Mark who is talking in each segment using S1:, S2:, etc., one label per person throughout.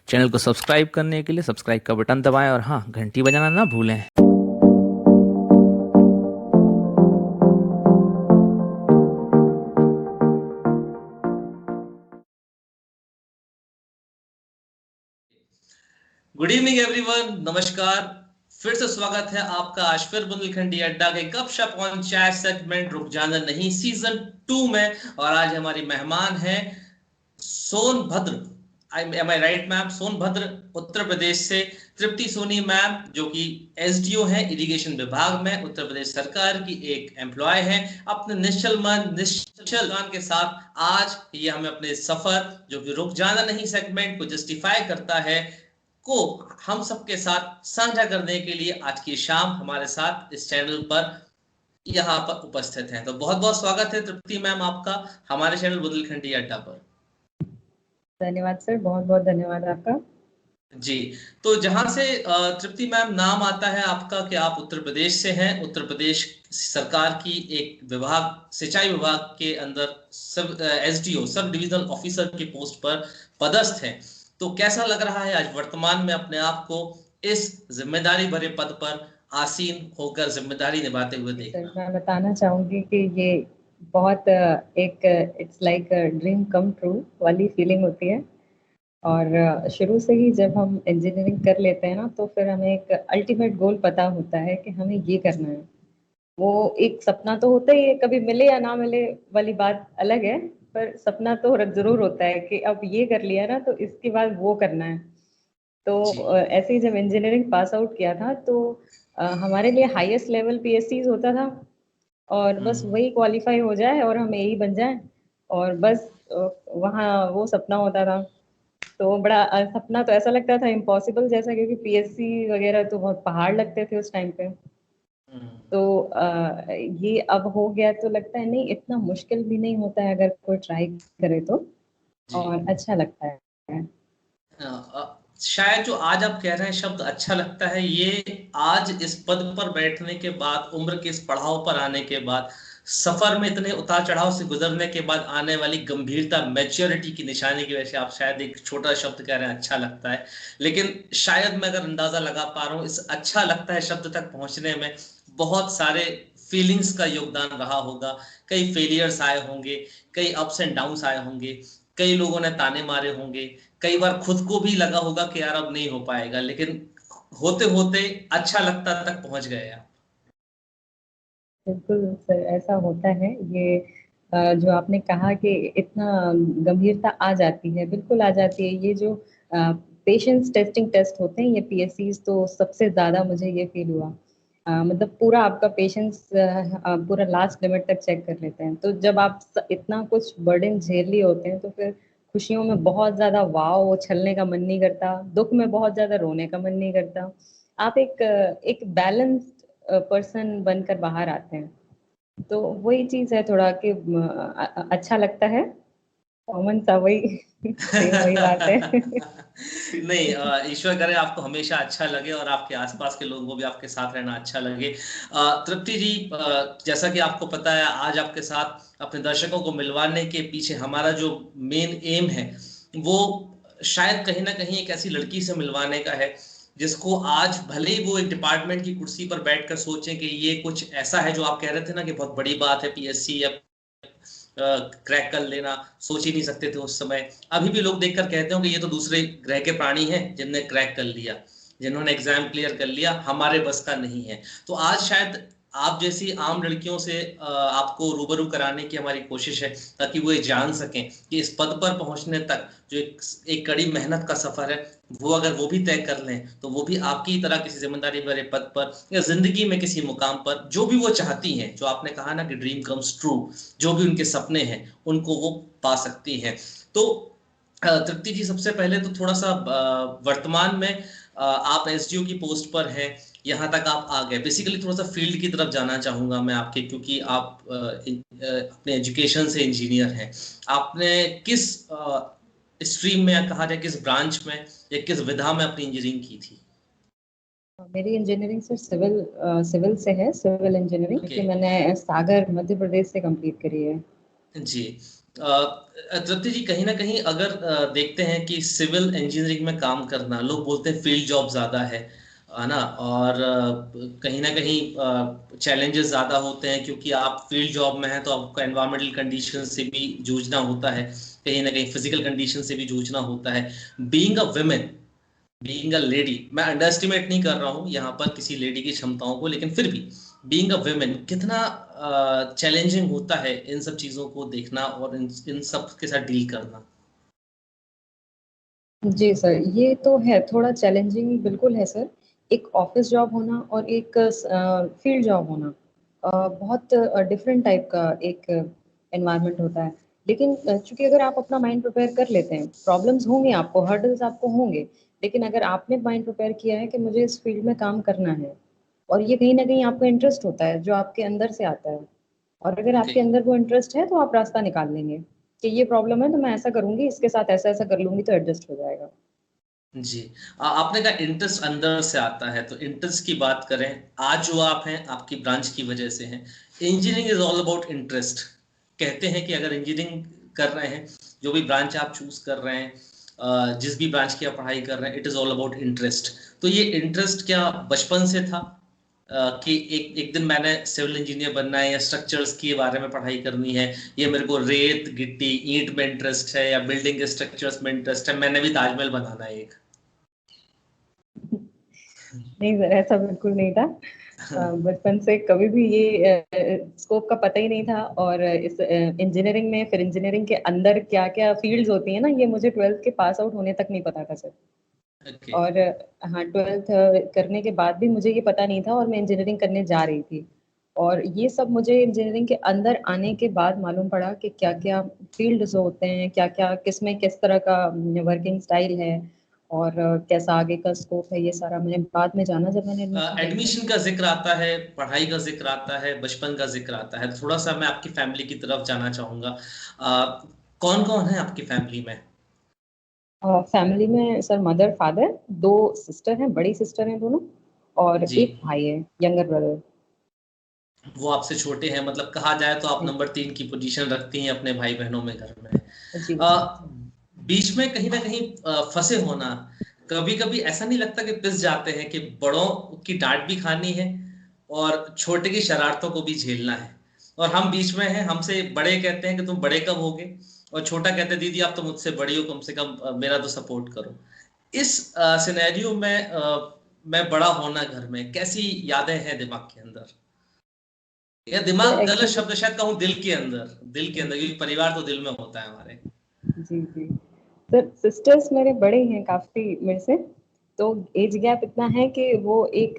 S1: Channel को subscribe करने के लिए सब्सक्राइब का बटन दबाएं और हाँ, घंटी बजाना ना भूलें।
S2: गुड इवनिंग एवरीवन, नमस्कार। फिर से स्वागत है आपका आशफिर बुंदेलखंडी अड्डा के गपशप ऑन चैट सेगमेंट रुक जाना नहीं सीजन 2 में। और आज हमारी मेहमान है सोनभद्र, एम आई राइट मैम? सोनभद्र उत्तर प्रदेश से तृप्ति सोनी मैम, जो कि एसडीओ है इरिगेशन विभाग में, उत्तर प्रदेश सरकार की एक एम्प्लॉय है। अपने निश्चल मन निश्चल जान के साथ आज ये हमें अपने सफर जो कि रुक जाना नहीं सेगमेंट को जस्टिफाई करता है को हम सबके साथ साझा करने के लिए आज की शाम हमारे साथ इस चैनल पर यहाँ पर उपस्थित हैं। तो बहुत बहुत स्वागत है तृप्ति मैम आपका हमारे चैनल बुंदेलखंडी अड्डा पर।
S3: धन्यवाद सर, बहुत बहुत धन्यवाद आपका।
S2: जी, तो जहां से तृप्ति मैम नाम आता है आपका कि आप उत्तर प्रदेश से हैं, उत्तर प्रदेश सरकार की एक विभाग सिंचाई विभाग के अंदर सब एसडीओ सब डिविजनल ऑफिसर की पोस्ट पर पदस्थ हैं। तो कैसा लग रहा है आज वर्तमान में अपने आप को इस जिम्मेदारी भरे पद पर आसीन होकर जिम्मेदारी निभाते हुए देखना?
S3: मैं बताना चाहूंगी कि ये बहुत एक it's like dream come true वाली फीलिंग होती है। और शुरू से ही जब हम इंजीनियरिंग कर लेते हैं ना, तो फिर हमें एक अल्टीमेट गोल पता होता है कि हमें ये करना है। वो एक सपना तो होता ही है, कभी मिले या ना मिले वाली बात अलग है, पर सपना तो जरूर होता है कि अब ये कर लिया ना तो इसके बाद वो करना है। तो ऐसे ही जब इंजीनियरिंग पास आउट किया था तो हमारे लिए हाईएस्ट लेवल पीएससी होता था, और बस वही क्वालिफाई हो जाए और हम यही बन जाए, और बस वहाँ वो सपना होता था। तो बड़ा सपना तो ऐसा लगता था इम्पॉसिबल जैसा, क्योंकि पीएससी वगैरह तो बहुत पहाड़ लगते थे उस टाइम पे। तो ये अब हो गया तो लगता है नहीं, इतना मुश्किल भी नहीं होता है अगर कोई ट्राई करे तो, और अच्छा लगता है।
S2: शायद जो आज आप कह रहे हैं शब्द अच्छा लगता है, ये आज इस पद पर बैठने के बाद, उम्र के इस पड़ाव पर आने के बाद, सफर में इतने उतार चढ़ाव से गुजरने के बाद आने वाली गंभीरता, मैच्योरिटी की निशानी की वजह से आप शायद एक छोटा शब्द कह रहे हैं अच्छा लगता है। लेकिन शायद मैं अगर अंदाजा लगा पा रहा हूँ, इस अच्छा लगता है शब्द तक पहुंचने में बहुत सारे फीलिंग्स का योगदान रहा होगा। कई फेलियर्स आए होंगे, कई अप्स एंड डाउन्स आए होंगे, कई लोगों ने ताने मारे होंगे, कई बार खुद को भी लगा होगा कि यार अब नहीं हो पाएगा, लेकिन होते होते अच्छा लगता तक पहुंच गए आप।
S3: बिल्कुल सर, ऐसा होता है। ये जो आपने कहा कि इतना गंभीरता आ जाती है, बिल्कुल आ जाती है। ये जो पेशेंस टेस्टिंग टेस्ट होते हैं, ये पीएससीज, तो सबसे ज़्यादा मुझे ये फील हुआ। मतलब पूरा आपका पेशेंस पूरा लास्ट लिमिट तक चेक कर लेते हैं। तो जब आप इतना कुछ बर्डन झेल लिए होते हैं, तो फिर खुशियों में बहुत ज़्यादा वाव उछलने का मन नहीं करता, दुख में बहुत ज़्यादा रोने का मन नहीं करता। आप एक बैलेंस्ड पर्सन बनकर बाहर आते हैं। तो वही चीज है थोड़ा कि अच्छा लगता है, कॉमन सा वही सेम वही बात है।
S2: नहीं, ईश्वर करे आपको हमेशा अच्छा लगे और आपके आसपास के लोगों को भी आपके साथ रहना अच्छा लगे। तृप्ति जी, जैसा कि आपको पता है, आज आपके साथ अपने दर्शकों को मिलवाने के पीछे हमारा जो मेन एम है वो शायद कहीं ना कहीं एक ऐसी लड़की से मिलवाने का है जिसको आज भले ही वो एक डिपार्टमेंट की कुर्सी पर बैठकर सोचें कि ये कुछ ऐसा है जो आप कह रहे थे ना कि बहुत बड़ी बात है पीएससी या क्रैक कर लेना, सोच ही नहीं सकते थे उस समय। अभी भी लोग देखकर कहते हो कि ये तो दूसरे ग्रह के प्राणी हैं जिनने क्रैक कर लिया, जिन्होंने एग्जाम क्लियर कर लिया, हमारे बस का नहीं है। तो आज शायद आप जैसी आम लड़कियों से आपको रूबरू कराने की हमारी कोशिश है, ताकि वो ये जान सकें कि इस पद पर पहुंचने तक जो एक कड़ी मेहनत का सफर है, वो अगर वो भी तय कर लें तो वो भी आपकी तरह किसी जिम्मेदारी भरे पद पर या जिंदगी में किसी मुकाम पर जो भी वो चाहती हैं, जो आपने कहा ना कि ड्रीम कम्स ट्रू, जो भी उनके सपने हैं उनको वो पा सकती हैं। तो तृप्ति जी, सबसे पहले तो थोड़ा सा वर्तमान में आप एसडीओ की पोस्ट पर हैं, यहाँ तक आप आ गए। बेसिकली थोड़ा सा फील्ड की तरफ जाना चाहूंगा मैं आपके, क्योंकि आप अपने एजुकेशन से इंजीनियर हैं। आपने किस स्ट्रीम में, या कहा जाए किस ब्रांच में या किस विधा में अपनी इंजीनियरिंग की थी?
S3: मेरी इंजीनियरिंग सर सिविल से है, सिविल इंजीनियरिंग,
S2: ओके
S3: कि मैंने सागर मध्य प्रदेश से कंप्लीट करी है।
S2: जी, तृप्ति जी, कहीं ना कहीं अगर देखते हैं कि सिविल इंजीनियरिंग में काम करना, लोग बोलते हैं फील्ड जॉब ज़्यादा है ना, और कहीं ना कहीं चैलेंजेस ज़्यादा होते हैं, क्योंकि आप फील्ड जॉब में हैं तो आपको एनवायरमेंटल कंडीशन से भी जूझना होता है, कहीं ना कहीं फिजिकल कंडीशन से भी जूझना होता है। Being a women, being a lady, मैं अंडरएस्टिमेट नहीं कर रहा हूँ यहाँ पर किसी लेडी की क्षमताओं को, लेकिन फिर भी बीइंग अ वुमेन कितना चैलेंजिंग होता है इन सब चीज़ों को देखना और इन सब के साथ डील करना।
S3: जी सर, ये तो है, थोड़ा चैलेंजिंग बिल्कुल है सर। एक ऑफिस जॉब होना और एक फील्ड जॉब होना बहुत डिफरेंट टाइप का एक एनवायरनमेंट होता है। लेकिन चूंकि अगर आप अपना माइंड प्रिपेयर कर लेते हैं, प्रॉब्लम्स होंगे आपको, हर्डल्स आपको होंगे, लेकिन अगर आपने माइंड प्रिपेयर किया है कि मुझे इस फील्ड में काम करना है, और ये कहीं ना कहीं आपको इंटरेस्ट होता है जो आपके अंदर से आता है, और अगर
S2: ओके।
S3: आपके अंदर वो इंटरेस्ट है तो आप रास्ता निकाल लेंगे कि ये प्रॉब्लम है तो मैं ऐसा करूंगी, इसके साथ ऐसा ऐसा कर लूंगी तो एडजस्ट हो जाएगा।
S2: जी। आपने कहा इंटरेस्ट अंदर से आता है, तो इंटरेस्ट की बात करें, आज जो आप हैं आपकी ब्रांच की वजह से हैं। Engineering is all about interest. कहते हैं कि अगर इंजीनियरिंग कर रहे हैं, जो भी ब्रांच आप चूज कर रहे हैं, जिस भी ब्रांच की आप पढ़ाई कर रहे हैं, it is all about interest. तो ये इंटरेस्ट क्या बचपन से था, कि एक एक दिन मैंने सिविल इंजीनियर बनना है या स्ट्रक्चर्स के बारे में पढ़ाई करनी है, ये मेरे को रेत गिट्टी ईंट में इंटरेस्ट है, या बिल्डिंग के स्ट्रक्चर्स में इंटरेस्ट है, मैंने भी ताजमहल बनाना है एक?
S3: नहीं सर, ऐसा बिल्कुल नहीं था। बचपन से कभी भी ये स्कोप का पता ही नहीं था। और इस इंजीनियरिंग में, फिर इंजीनियरिंग के अंदर क्या क्या फील्ड्स होती है ना, ये मुझे 12th के पास आउट होने तक नहीं पता था सर।
S2: ओके।
S3: और हाँ, 12th करने के बाद भी मुझे ये पता नहीं था, और मैं इंजीनियरिंग करने जा रही थी। और ये सब मुझे इंजीनियरिंग के अंदर आने के बाद मालूम पड़ा कि क्या क्या फील्ड्स होते हैं, क्या क्या किसमें किस तरह का वर्किंग स्टाइल है, और कैसा आगे का स्कोप है, ये सारा मैंने बाद में जाना जब मैंने एडमिशन लिया था।
S2: एडमिशन का जिक्र आता है, पढ़ाई का जिक्र आता है, बचपन का जिक्र आता है, थोड़ा सा मैं आपकी फैमिली की तरफ जाना चाहूंगा। कौन कौन है आपकी फैमिली में?
S3: फैमिली में सर मदर फादर, दो सिस्टर हैं, बड़ी सिस्टर हैं दोनों, और
S2: जी।
S3: एक भाई है, यंगर ब्रदर।
S2: वो आपसे छोटे हैं, मतलब कहा जाए तो आप
S3: जी
S2: नंबर 3 की पोजीशन रखती हैं अपने भाई बहनों में घर में।
S3: जी जी।
S2: अ, बीच में कहीं ना कहीं फंसे होना, कभी कभी ऐसा नहीं लगता कि पिस जाते हैं कि बड़ों की डांट भी खानी है और छोटे की शरारतों को भी झेलना है, और हम बीच में हैं, हमसे बड़े कहते हैं कि तुम बड़े कब होगे, और छोटा कहते हैं दीदी आप तो मुझसे बड़ी हो, कम से कम मेरा तो सपोर्ट करो। इस सिनेरियो में मैं बड़ा होना घर में, कैसी यादें हैं दिमाग के अंदर, या
S3: सर
S2: दिमाग गलत
S3: एक्चुअली,
S2: शब्द शायद कहूँ, दिल के अंदर, दिल के अंदर, क्योंकि परिवार तो दिल में होता है हमारे।
S3: जी जी सर, सिस्टर्स मेरे बड़े हैं काफी मेरे से। तो एज गैप इतना है कि वो एक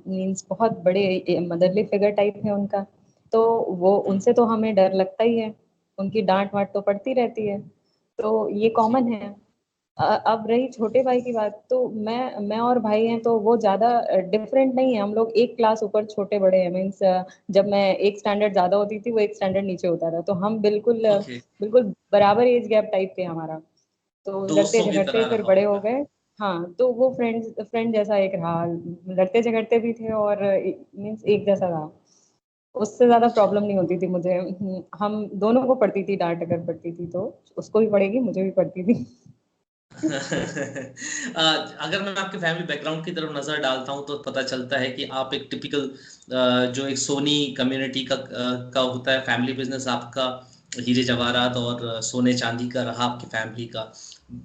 S3: मींस बहुत बड़े मदरली फिगर टाइप है उनका। तो वो,
S2: हम्म।
S3: उनसे तो हमें डर लगता ही है, उनकी डांट वाट तो पड़ती रहती है, तो ये
S2: जी।
S3: कॉमन है। अब रही छोटे भाई की बात, तो मैं और भाई हैं तो वो ज्यादा डिफरेंट नहीं है, हम लोग एक क्लास ऊपर छोटे बड़े हैं, मीन्स जब मैं एक स्टैंडर्ड ज्यादा होती थी वो एक स्टैंडर्ड नीचे होता था, तो हम बिल्कुल
S2: ओके।
S3: बिल्कुल बराबर एज गैप टाइप के हमारा। तो लड़ते
S2: दोस्तों की
S3: झगड़ते
S2: तरह
S3: फिर
S2: रहा
S3: बड़े हो
S2: होगा।
S3: गए। हाँ, तो वो फ्रेंड फ्रेंड जैसा एक रहा, लड़ते झगड़ते भी थे, और मीन्स एक जैसा रहा। उससे ज्यादा प्रॉब्लम नहीं होती थी मुझे। हम दोनों को पड़ती थी डांट, अगर पड़ती थी तो उसको भी पड़ेगी, मुझे भी पड़ती थी।
S2: अगर मैं आपके फैमिली बैकग्राउंड की तरफ नजर डालता हूं तो पता चलता है कि आप एक टिपिकल, जो एक सोनी कम्युनिटी का होता है फैमिली बिजनेस आपका, हीरे जवाहरात और सोने चांदी का रहा आपकी फैमिली का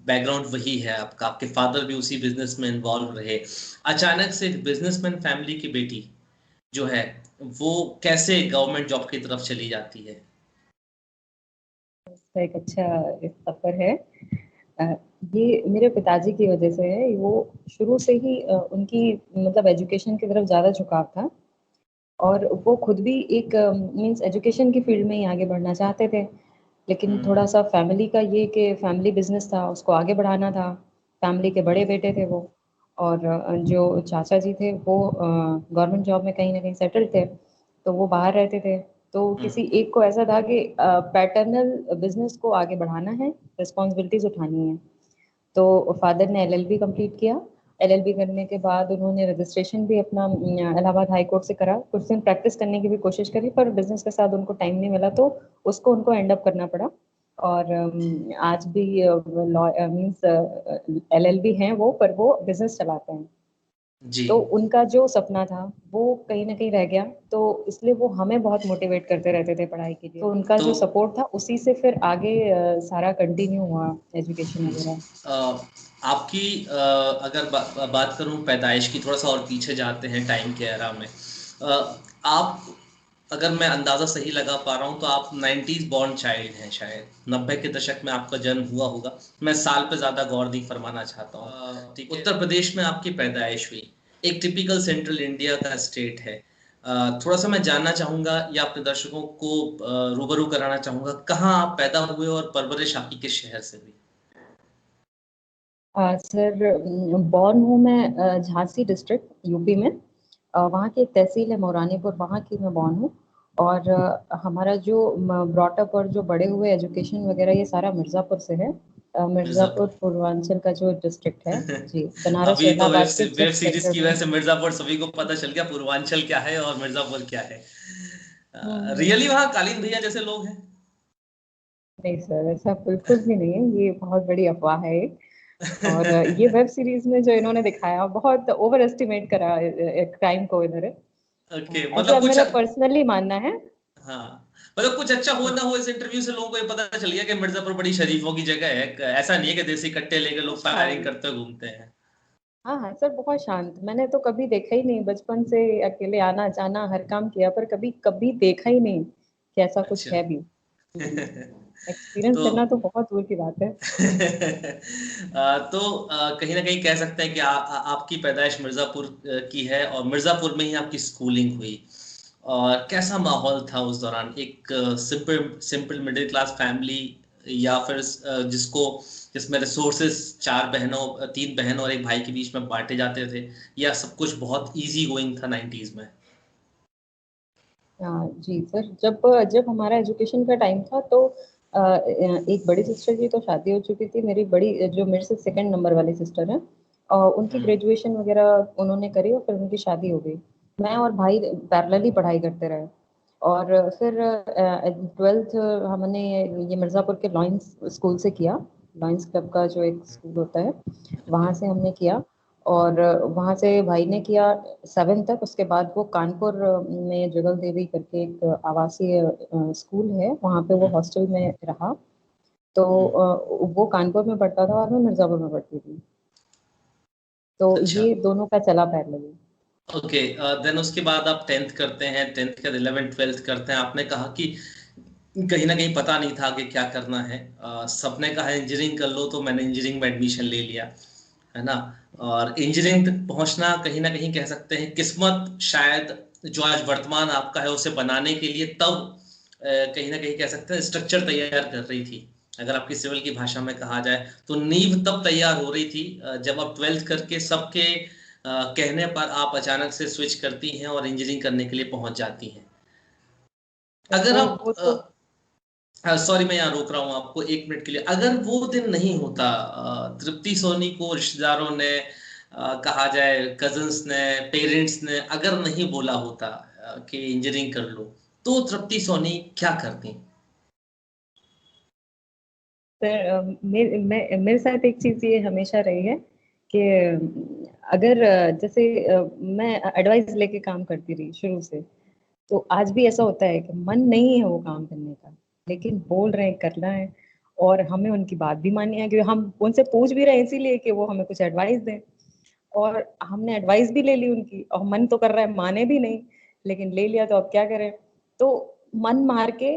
S2: बैकग्राउंड, वही है आपका, आपके फादर भी उसी बिजनेस में इन्वॉल्व रहे। अचानक से बिजनेसमैन फैमिली की बेटी जो है, वो कैसे गवर्नमेंट जॉब की तरफ चली जाती है?
S3: तो एक अच्छा सफर है। अ, ये मेरे पिताजी की वजह से है। वो शुरू से ही उनकी मतलब एजुकेशन की तरफ ज़्यादा झुकाव था, और वो खुद भी एक मींस एजुकेशन की फील्ड में ही आगे बढ़ना चाहते थे। लेकिन
S2: हम्म।
S3: थोड़ा सा फैमिली का ये कि फैमिली बिजनेस था, उसको आगे बढ़ाना था। फैमिली के बड़े बेटे थे वो, और जो चाचा जी थे वो गवर्नमेंट जॉब में कहीं ना कहीं सेटल थे, तो वो बाहर रहते थे। तो किसी
S2: हम्म।
S3: एक को ऐसा था कि पैटर्नल बिजनेस को आगे बढ़ाना है, रिस्पॉन्सिबिलिटीज उठानी है। तो फादर ने एलएलबी कंप्लीट किया। एलएलबी करने के बाद उन्होंने रजिस्ट्रेशन भी अपना इलाहाबाद हाई कोर्ट से करा, कुछ दिन प्रैक्टिस करने की भी कोशिश करी, पर बिजनेस के साथ उनको टाइम नहीं मिला, तो उसको उनको एंड अप करना पड़ा। और आज भी मीन्स LLB हैं वो, पर वो बिजनेस चलाते हैं।
S2: जी।
S3: तो उनका जो सपना था वो कहीं ना कहीं रह गया, तो इसलिए वो हमें बहुत मोटिवेट करते रहते थे पढ़ाई के लिए। तो उनका
S2: तो
S3: जो सपोर्ट था उसी से फिर आगे सारा कंटिन्यू हुआ एजुकेशन वगैरह।
S2: अ, आपकी अगर बात करूं पैदाइश की, थोड़ा सा और पीछे जाते हैं टाइम के एरा में। आप, अगर मैं अंदाज़ा सही लगा पा रहा हूं तो आप 90s बॉर्न चाइल्ड हैं शायद। 90 के दशक में आपका जन्म हुआ होगा। मैं साल पे ज़्यादा गौर नहीं फरमाना चाहता हूँ। ठीक है। उत्तर प्रदेश में आपकी पैदाइश हुई, एक टिपिकल सेंट्रल इंडिया का स्टेट है। थोड़ा सा मैं जानना चाहूँगा या अपने दर्शकों को रूबरू कराना चाहूँगा, कहाँ आप पैदा हुए और परवरिश आपकी किस शहर से हुई?
S3: सर, बॉर्न हूँ मैं झांसी डिस्ट्रिक्ट यूपी में। वहाँ की एक तहसील है मौरानीपुर, वहाँ की मैं बॉर्न हूँ। और हमारा जो ब्रॉटअप और जो बड़े हुए एजुकेशन वगैरह ये सारा मिर्ज़ापुर से है। मिर्ज़ापुर
S2: मिर्जापुर।
S3: पूर्वांचल का जो डिस्ट्रिक्ट है जी, बनारस
S2: अभी तो
S3: इलाहाबाद के
S2: वेब
S3: जस्ट
S2: सीरीज
S3: सेंटर
S2: की
S3: में।
S2: वजह से मिर्जापुर सभी को पता चल गया पूर्वांचल क्या है और मिर्जापुर क्या है।
S3: हम्म।
S2: रियली वहाँ कालीन भैया जैसे लोग हैं?
S3: नहीं सर, ऐसा बिल्कुल भी नहीं है, ये बहुत बड़ी अफवाह है एक। और ये वेब सीरीज में जो इन्होंने दिखाया बहुत ओवर एस्टिमेट करा क्राइम को इधर।
S2: ओके,
S3: ऐसा
S2: मतलब कुछ,
S3: मेरा पर्सनली मानना है।
S2: हाँ, मतलब कुछ अच्छा हो ना हो, इस इंटरव्यू से लोगों को ये पता चल गया कि मिर्जापुर बड़ी शरीफों की जगह है। ऐसा नहीं है कि देसी कट्टे लेके लोग फायरिंग
S3: शांत।
S2: करते हुए घूमते हैं।
S3: हाँ हाँ सर, बहुत शांत। मैंने तो कभी देखा ही नहीं, बचपन से अकेले आना जाना हर काम किया, पर कभी कभी देखा ही नहीं कि ऐसा कुछ
S2: अच्छा।
S3: है भी। एक्सपीरियंस
S2: तो
S3: करना तो बहुत दूर की बात है।
S2: तो कहीं ना कहीं कह सकते हैं कि आपकी पैदाइश मिर्जापुर की है और मिर्जापुर में ही आपकी स्कूलिंग हुई। और कैसा माहौल था उस दौरान? एक simple simple middle class family, या फिर जिसमें रिसोर्सेज चार बहनों, तीन बहन और एक भाई के बीच में बांटे जाते थे, या सब कुछ बहुत इजी गोइंग था 90s में?
S3: हाँ जी सर, जब जब हमारा एजुकेशन का टाइम था तो एक बड़ी सिस्टर की तो शादी हो चुकी थी। मेरी बड़ी जो मेरे से सेकंड नंबर वाली सिस्टर है, उनकी
S2: हम्म।
S3: ग्रेजुएशन वगैरह उन्होंने करी और फिर उनकी शादी हो गई। मैं और भाई पैरेलली पढ़ाई करते रहे। और फिर 12th हमने ये मिर्ज़ापुर के लॉयंस स्कूल से किया। लॉयंस क्लब का जो एक स्कूल होता है, वहाँ से हमने किया। और वहाँ से भाई ने किया 7 तक। उसके बाद वो कानपुर में जगल देवी करके एक आवासीय स्कूल है, वहाँ पे वो हॉस्टल में रहा। तो
S2: हम्म।
S3: वो कानपुर में पढ़ता था और मैं मिर्ज़ापुर में पढ़ती थी। तो
S2: अच्छा।
S3: ये दोनों का चला पैरेलली।
S2: ओके, देन उसके बाद आप 10th करते हैं, 10th के बाद 11th 12th करते हैं। आपने कहा कि कहीं ना कहीं पता नहीं था कि क्या करना है। सबने कहा इंजीनियरिंग कर लो, तो मैंने इंजीनियरिंग में एडमिशन ले लिया, है ना। और इंजीनियरिंग तक पहुंचना कहीं ना कहीं कह सकते हैं किस्मत शायद, जो आज वर्तमान आपका है उसे बनाने के लिए तब कहीं ना कहीं कह सकते हैं स्ट्रक्चर तैयार कर रही थी। अगर आपकी सिविल की भाषा में कहा जाए तो नींव तब तैयार हो रही थी जब आप 12th करके सबके कहने पर आप अचानक से स्विच करती हैं और इंजीनियरिंग करने के लिए पहुंच जाती हैं। अगर आप,
S3: वो तो
S2: सॉरी मैं यहाँ रोक रहा हूँ आपको 1 मिनट के लिए। अगर वो दिन नहीं होता, तृप्ति सोनी को रिश्तेदारों ने, कहा जाए कजन्स ने, पेरेंट्स ने अगर नहीं बोला होता कि इंजीनियरिंग कर लो, तो तृप्ति सोनी क्या करती?
S3: सर, मेरे साथ एक चीज ये हमेशा रही है कि अगर जैसे मैं एडवाइस लेके काम करती रही शुरू से, तो आज भी ऐसा होता है कि मन नहीं है वो काम करने का, लेकिन बोल रहे हैं करना है। और हमें उनकी बात भी माननी है, क्योंकि हम उनसे पूछ भी रहे हैं इसीलिए कि वो हमें कुछ एडवाइस दें। और हमने एडवाइस भी ले ली उनकी, और मन तो कर रहा है माने भी नहीं, लेकिन ले लिया तो अब क्या करें। तो मन मार के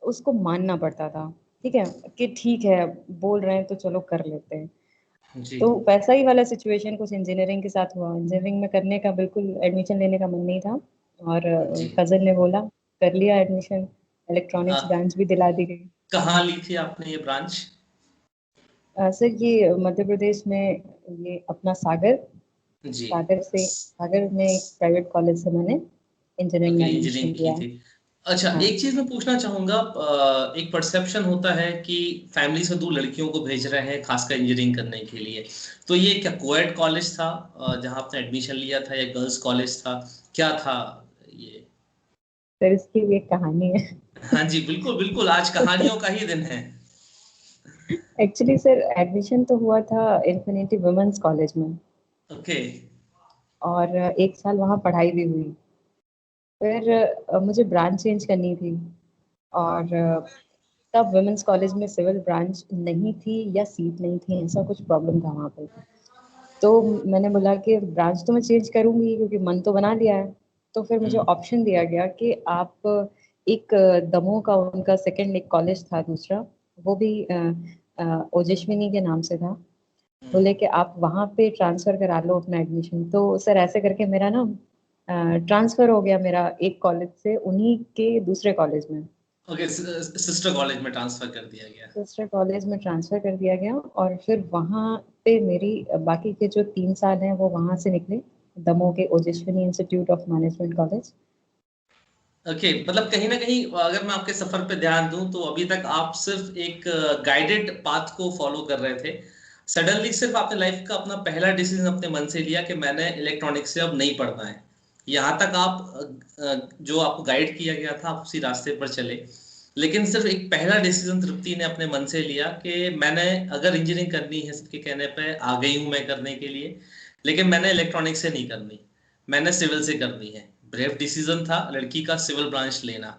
S3: उसको मानना पड़ता था। ठीक है, कि ठीक है बोल रहे हैं तो चलो कर लेते हैं।
S2: जी।
S3: तो वैसा ही वाला सिचुएशन कुछ इंजीनियरिंग के साथ हुआ। इंजीनियरिंग में करने का बिल्कुल एडमिशन लेने का मन नहीं था, और
S2: जी।
S3: कजन ने बोला कर लिया एडमिशन। इलेक्ट्रॉनिक्स
S2: अ,
S3: ब्रांच भी दिला दी गई।
S2: कहाँ ली थी आपने ये ब्रांच?
S3: सर, ये मध्य प्रदेश में, ये अपना सागर,
S2: जी।
S3: सागर में एक प्राइवेट कॉलेज से मैंने इंजीनियरिंग
S2: ओके,
S3: में एडमिशन
S2: इंजीनियरिंग की
S3: लिया है।
S2: थी। अच्छा,
S3: हाँ
S2: एक चीज मैं पूछना चाहूंगा। एक परसेप्शन होता है कि फैमिली से दूर लड़कियों को भेज रहे हैं खासकर इंजीनियरिंग करने के लिए। तो ये क्या कोएड कॉलेज था जहां आपने एडमिशन लिया था, या गर्ल्स कॉलेज था? क्या था ये?
S3: सर, इसकी भी एक कहानी है।
S2: हाँ जी, बिल्कुल बिल्कुल, आज कहानियों का ही दिन है।
S3: एक्चुअली सर एडमिशन तो हुआ था इन्फिनिटी वुमेन्स कॉलेज में,
S2: ओके।
S3: और एक साल वहाँ पढ़ाई भी हुई। फिर मुझे ब्रांच चेंज करनी थी, और तब वुमेन्स कॉलेज में सिविल ब्रांच नहीं थी या सीट नहीं थी, ऐसा कुछ प्रॉब्लम था वहाँ पे। तो मैंने बोला कि ब्रांच तो मैं चेंज करूंगी क्योंकि मन तो बना लिया है। तो फिर मुझे
S2: हम्म।
S3: ऑप्शन दिया गया कि आप एक दमोह का उनका सेकंड एक कॉलेज था दूसरा, वो भी ओजस्विनी के नाम से था।
S2: हम्म।
S3: बोले कि आप वहाँ पे ट्रांसफर करा लो अपना एडमिशन। तो सर ऐसे करके मेरा ना ट्रांसफर हो गया मेरा एक कॉलेज से उन्हीं के दूसरे कॉलेज में।
S2: ओके, सिस्टर कॉलेज में ट्रांसफर कर दिया गया।
S3: दूसरे कॉलेज में ट्रांसफर कर दिया गया, और फिर वहाँ पे मेरी बाकी के जो 3 साल हैं वो वहाँ से निकले, दमोह के Ojaswini institute of management college.
S2: Okay, मतलब कहीं ना कहीं अगर मैं आपके सफर पे ध्यान दूं तो अभी तक आप सिर्फ एक गाइडेड पाथ को फॉलो कर रहे थे। सडनली सिर्फ आपने लाइफ का अपना पहला डिसीजन अपने मन से लिया कि मैंने इलेक्ट्रॉनिक्स से अब नहीं पढ़ना है। यहाँ तक आप जो आपको गाइड किया गया था आप उसी रास्ते पर चले। लेकिन सिर्फ एक पहला डिसीजन तृप्ति ने अपने मन से लिया कि मैंने अगर इंजीनियरिंग करनी है, सबके कहने पे आ गई हूं मैं करने के लिए, लेकिन मैंने इलेक्ट्रॉनिक्स से नहीं करनी, मैंने सिविल से करनी है। ब्रेव डिसीजन था लड़की का सिविल ब्रांच लेना।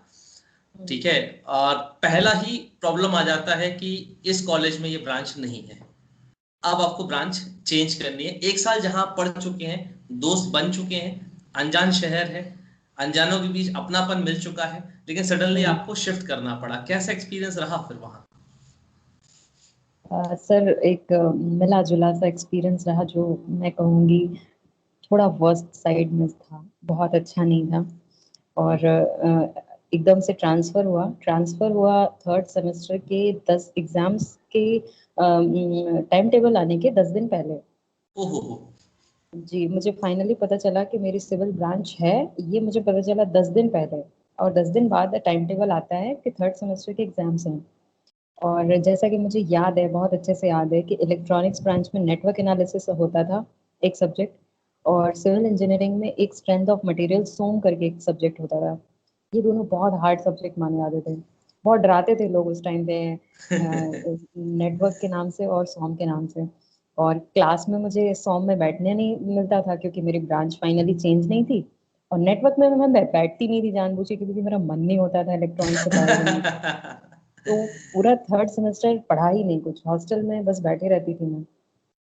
S2: ठीक है। और पहला ही प्रॉब्लम आ जाता है कि इस कॉलेज में ये ब्रांच नहीं है। अब आपको ब्रांच चेंज करनी है। एक साल जहां आप पढ़ चुके हैं, दोस्त बन चुके हैं, अनजान शहर है, अनजानों के बीच अपनापन मिल चुका है, लेकिन सडनली
S3: हम्म।
S2: आपको शिफ्ट करना पड़ा। कैसा एक्सपीरियंस रहा फिर वहां?
S3: सर एक मिला जुला सा एक्सपीरियंस रहा, जो मैं कहूँगी थोड़ा वर्स्ट साइड में था, बहुत अच्छा नहीं था। और एकदम से ट्रांसफर हुआ थर्ड सेमेस्टर के 10 एग्जाम्स के टाइम टेबल आने के 10 दिन पहले।
S2: ओहो।
S3: जी, मुझे फाइनली पता चला कि मेरी सिविल ब्रांच है, ये मुझे पता चला 10 दिन पहले। और 10 दिन बाद टाइम टेबल आता है कि थर्ड सेमेस्टर के एग्जाम्स हैं। और जैसा कि मुझे याद है, बहुत अच्छे से याद है, कि इलेक्ट्रॉनिक्स ब्रांच में नेटवर्क एनालिसिस होता था एक सब्जेक्ट, और सिविल इंजीनियरिंग में एक स्ट्रेंथ ऑफ मटेरियल सोम करके एक सब्जेक्ट होता था। ये दोनों बहुत हार्ड सब्जेक्ट माने जाते थे। बहुत डराते थे लोग उस टाइम पे नेटवर्क के नाम से और सोम के नाम से। और क्लास में मुझे सोम में बैठने नहीं मिलता था क्योंकि मेरी ब्रांच फाइनली चेंज नहीं थी। और नेटवर्क में मैं बैठती नहीं थी जानबूझ के, क्योंकि मेरा मन नहीं होता था इलेक्ट्रॉनिक्स से पढ़ाई करने का। तो पूरा थर्ड सेमेस्टर पढ़ा ही नहीं कुछ, हॉस्टल में बस बैठे रहती थी मैं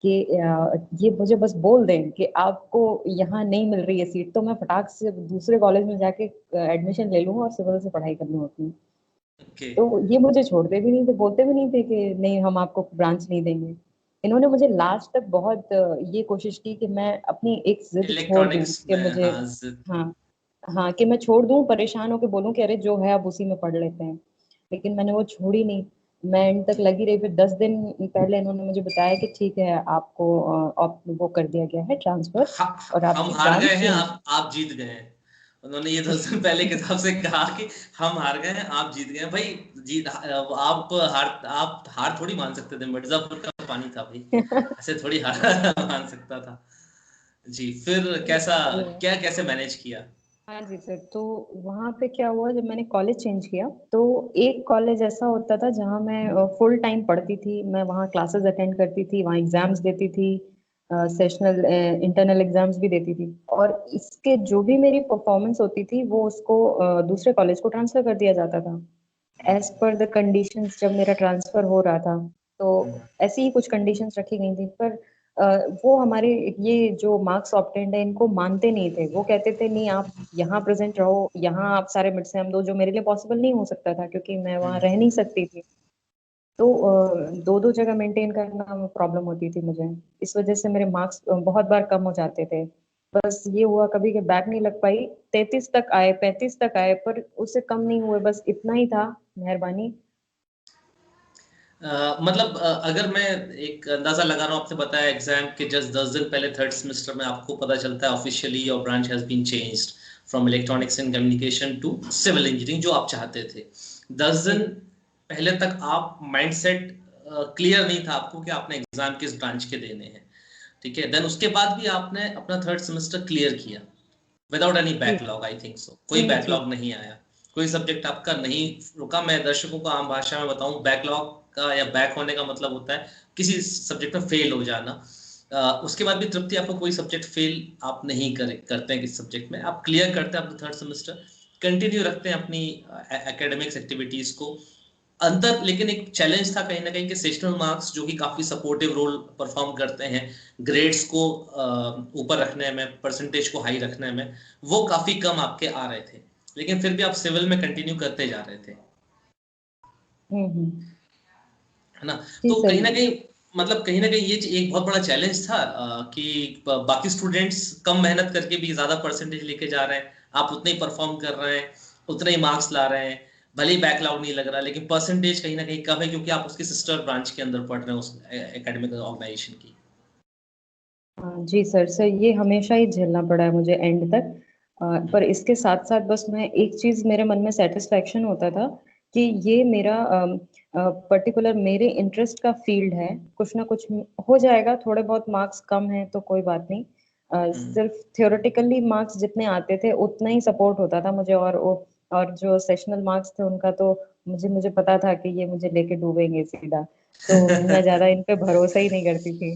S3: कि ये मुझे बस बोल दें कि आपको यहाँ नहीं मिल रही है सीट, तो मैं फटाक से दूसरे कॉलेज में जाके एडमिशन ले लूँ और सिविल से पढ़ाई कर लूँ अपनी।
S2: ओके।
S3: तो ये मुझे छोड़ते भी नहीं थे, बोलते भी नहीं थे कि नहीं हम आपको ब्रांच नहीं देंगे। इन्होंने मुझे लास्ट तक बहुत ये कोशिश की कि मैं अपनी एक जिद छोड़ दूं
S2: इलेक्ट्रॉनिक्स
S3: कि
S2: में,
S3: मुझे,
S2: हाँ।
S3: हाँ, हाँ, कि मैं छोड़ दूं, परेशान होके बोलूं कि अरे जो है अब उसी में पढ़ लेते हैं। लेकिन मैंने वो छोड़ी नहीं, मैं एंड तक लगी रही। फिर 10 दिन पहले इन्होंने मुझे बताया कि ठीक है आपको वो कर दिया गया है ट्रांसफर, और
S2: हम
S3: आपकी
S2: हार गए
S3: ब्रांच
S2: हैं,
S3: चेंज।
S2: आप जीत गए हैं। उन्होंने ये 10 दिन पहले किताब से कहा कि हम हार गए हैं, आप जीत गए हैं। भाई जीत, आप हार थोड़ी मान सकते थे, मिर्जापुर का पानी था भाई, ऐसे थोड़ी हार मान सकता था। जी, फिर कैसा, क्या कैसे मैनेज किया?
S3: हाँ जी सर, तो वहाँ पे क्या हुआ, जब मैंने कॉलेज चेंज किया तो एक कॉलेज ऐसा होता था जहाँ मैं फुल टाइम पढ़ती थी, मैं वहाँ क्लासेस अटेंड करती थी, वहाँ एग्जाम्स देती थी, सेशनल इंटरनल एग्जाम्स भी देती थी। और इसके जो भी मेरी परफॉर्मेंस होती थी वो उसको दूसरे कॉलेज को ट्रांसफर कर दिया जाता था एज पर द कंडीशंस। जब मेरा ट्रांसफर हो रहा था तो ऐसी ही कुछ कंडीशंस रखी गई थी, पर वो हमारे ये जो मार्क्स ऑब्टेन्ड है इनको मानते नहीं थे। वो कहते थे नहीं आप यहाँ प्रेजेंट रहो, यहाँ आप सारे मिड सेम दो, जो मेरे लिए पॉसिबल नहीं हो सकता था क्योंकि मैं वहाँ रह नहीं सकती थी। तो दो दो जगह मेंटेन करना प्रॉब्लम होती थी मुझे। इस वजह से मेरे मार्क्स बहुत बार कम हो जाते थे। बस ये हुआ कभी के बैक नहीं लग पाई, 33 तक आए, 35 तक आए, पर उससे कम नहीं हुए, बस इतना ही था। मेहरबानी।
S2: मतलब अगर मैं एक अंदाजा लगा रहा हूँ, आपने बताया एग्जाम के जस्ट 10 दिन पहले थर्ड सेमेस्टर में आपको पता चलता है officially your branch has been changed from electronics and communication to civil engineering, जो आप चाहते थे। 10 दिन
S3: जी।
S2: पहले तक आप माइंडसेट क्लियर नहीं था आपको कि आपने एग्जाम किस ब्रांच के देने हैं। ठीक है, देन उसके बाद भी आपने अपना थर्ड सेमेस्टर क्लियर किया विदाउट एनी
S3: जी।
S2: बैकलॉग, आई थिंक सो कोई
S3: जी। जी।
S2: बैकलॉग नहीं आया, कोई सब्जेक्ट आपका नहीं रुका। मैं दर्शकों को आम भाषा में बताऊं, बैकलॉग का या बैक होने का मतलब होता है किसी सब्जेक्ट में फेल हो जाना। उसके बाद भी तृप्ति आपको कोई सब्जेक्ट फेल आप नहीं करते हैं किसी सब्जेक्ट में, आप क्लियर करते हैं अपना 3rd सेमेस्टर, कंटिन्यू रखते हैं अपनी एकेडमिक्स एक्टिविटीज को। अंतर लेकिन एक चैलेंज था कहीं ना कहीं कि सेशनल मार्क्स जो कि काफी सपोर्टिव रोल परफॉर्म करते हैं ग्रेड्स को ऊपर रखने में, परसेंटेज को हाई रखने में, वो काफी कम आपके आ रहे थे, लेकिन फिर भी आप सिविल में कंटिन्यू करते जा रहे थे,
S3: हम्म।
S2: है ना।
S3: जी
S2: तो
S3: सर।
S2: कहीं ना कहीं मतलब कहीं ना कहीं ये एक बहुत बड़ा चैलेंज था कि बाकी स्टूडेंट्स कम मेहनत करके भी ज्यादा परसेंटेज लेके जा रहे हैं, आप उतने ही परफॉर्म कर रहे हैं, उतने ही मार्क्स ला रहे हैं, भले ही बैकलॉग नहीं लग रहा, लेकिन परसेंटेज कहीं ना कहीं कम है क्योंकि आप उसकी सिस्टर ब्रांच के अंदर पढ़ रहे हैं उस एकेडमिक ऑर्गेनाइजेशन की।
S3: हाँ जी सर। सर ये हमेशा ही झेलना पड़ा है मुझे एंड तक। पर इसके साथ साथ बस मैं एक चीज, मेरे मन में सेटिस्फेक्शन होता था कि ये मेरा पर्टिकुलर मेरे इंटरेस्ट का फील्ड है, कुछ ना कुछ हो जाएगा। थोड़े बहुत मार्क्स कम है तो कोई बात नहीं, सिर्फ थियोरेटिकली मार्क्स जितने आते थे उतना ही सपोर्ट होता था मुझे। और जो सेशनल मार्क्स थे उनका तो मुझे पता था कि ये मुझे लेके डूबेंगे सीधा, तो मैं ज्यादा इन पे भरोसा ही नहीं करती थी।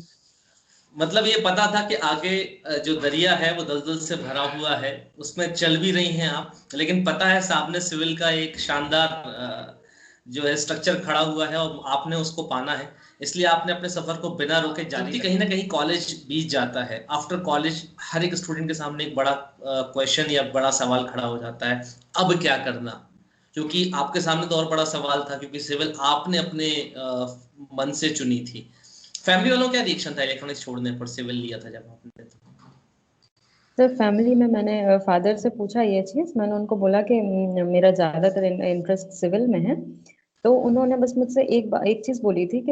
S2: मतलब ये पता था कि आगे जो दरिया है वो दलदल से भरा हुआ है, उसमें चल भी रही हैं आप, लेकिन पता है सामने सिविल का एक शानदार जो है स्ट्रक्चर खड़ा हुआ है और आपने उसको पाना है, इसलिए आपने अपने सफर को बिना रोके जारी। कहीं ना कहीं कॉलेज बीत जाता है, आफ्टर कॉलेज हर एक स्टूडेंट के सामने एक बड़ा क्वेश्चन या बड़ा सवाल खड़ा हो जाता है, अब क्या करना। क्योंकि आपके सामने तो और बड़ा सवाल था क्योंकि सिविल आपने अपने मन से चुनी थी। फैमिली वालों क्या रिएक्शन था इलेक्ट्रॉनिक्स छोड़ने पर, सिविल लिया था जब आपने तो?
S3: सर फैमिली में मैंने फादर से पूछा ये चीज़, मैंने उनको बोला कि मेरा ज़्यादातर इंटरेस्ट सिविल में है। तो उन्होंने बस मुझसे एक चीज़ बोली थी कि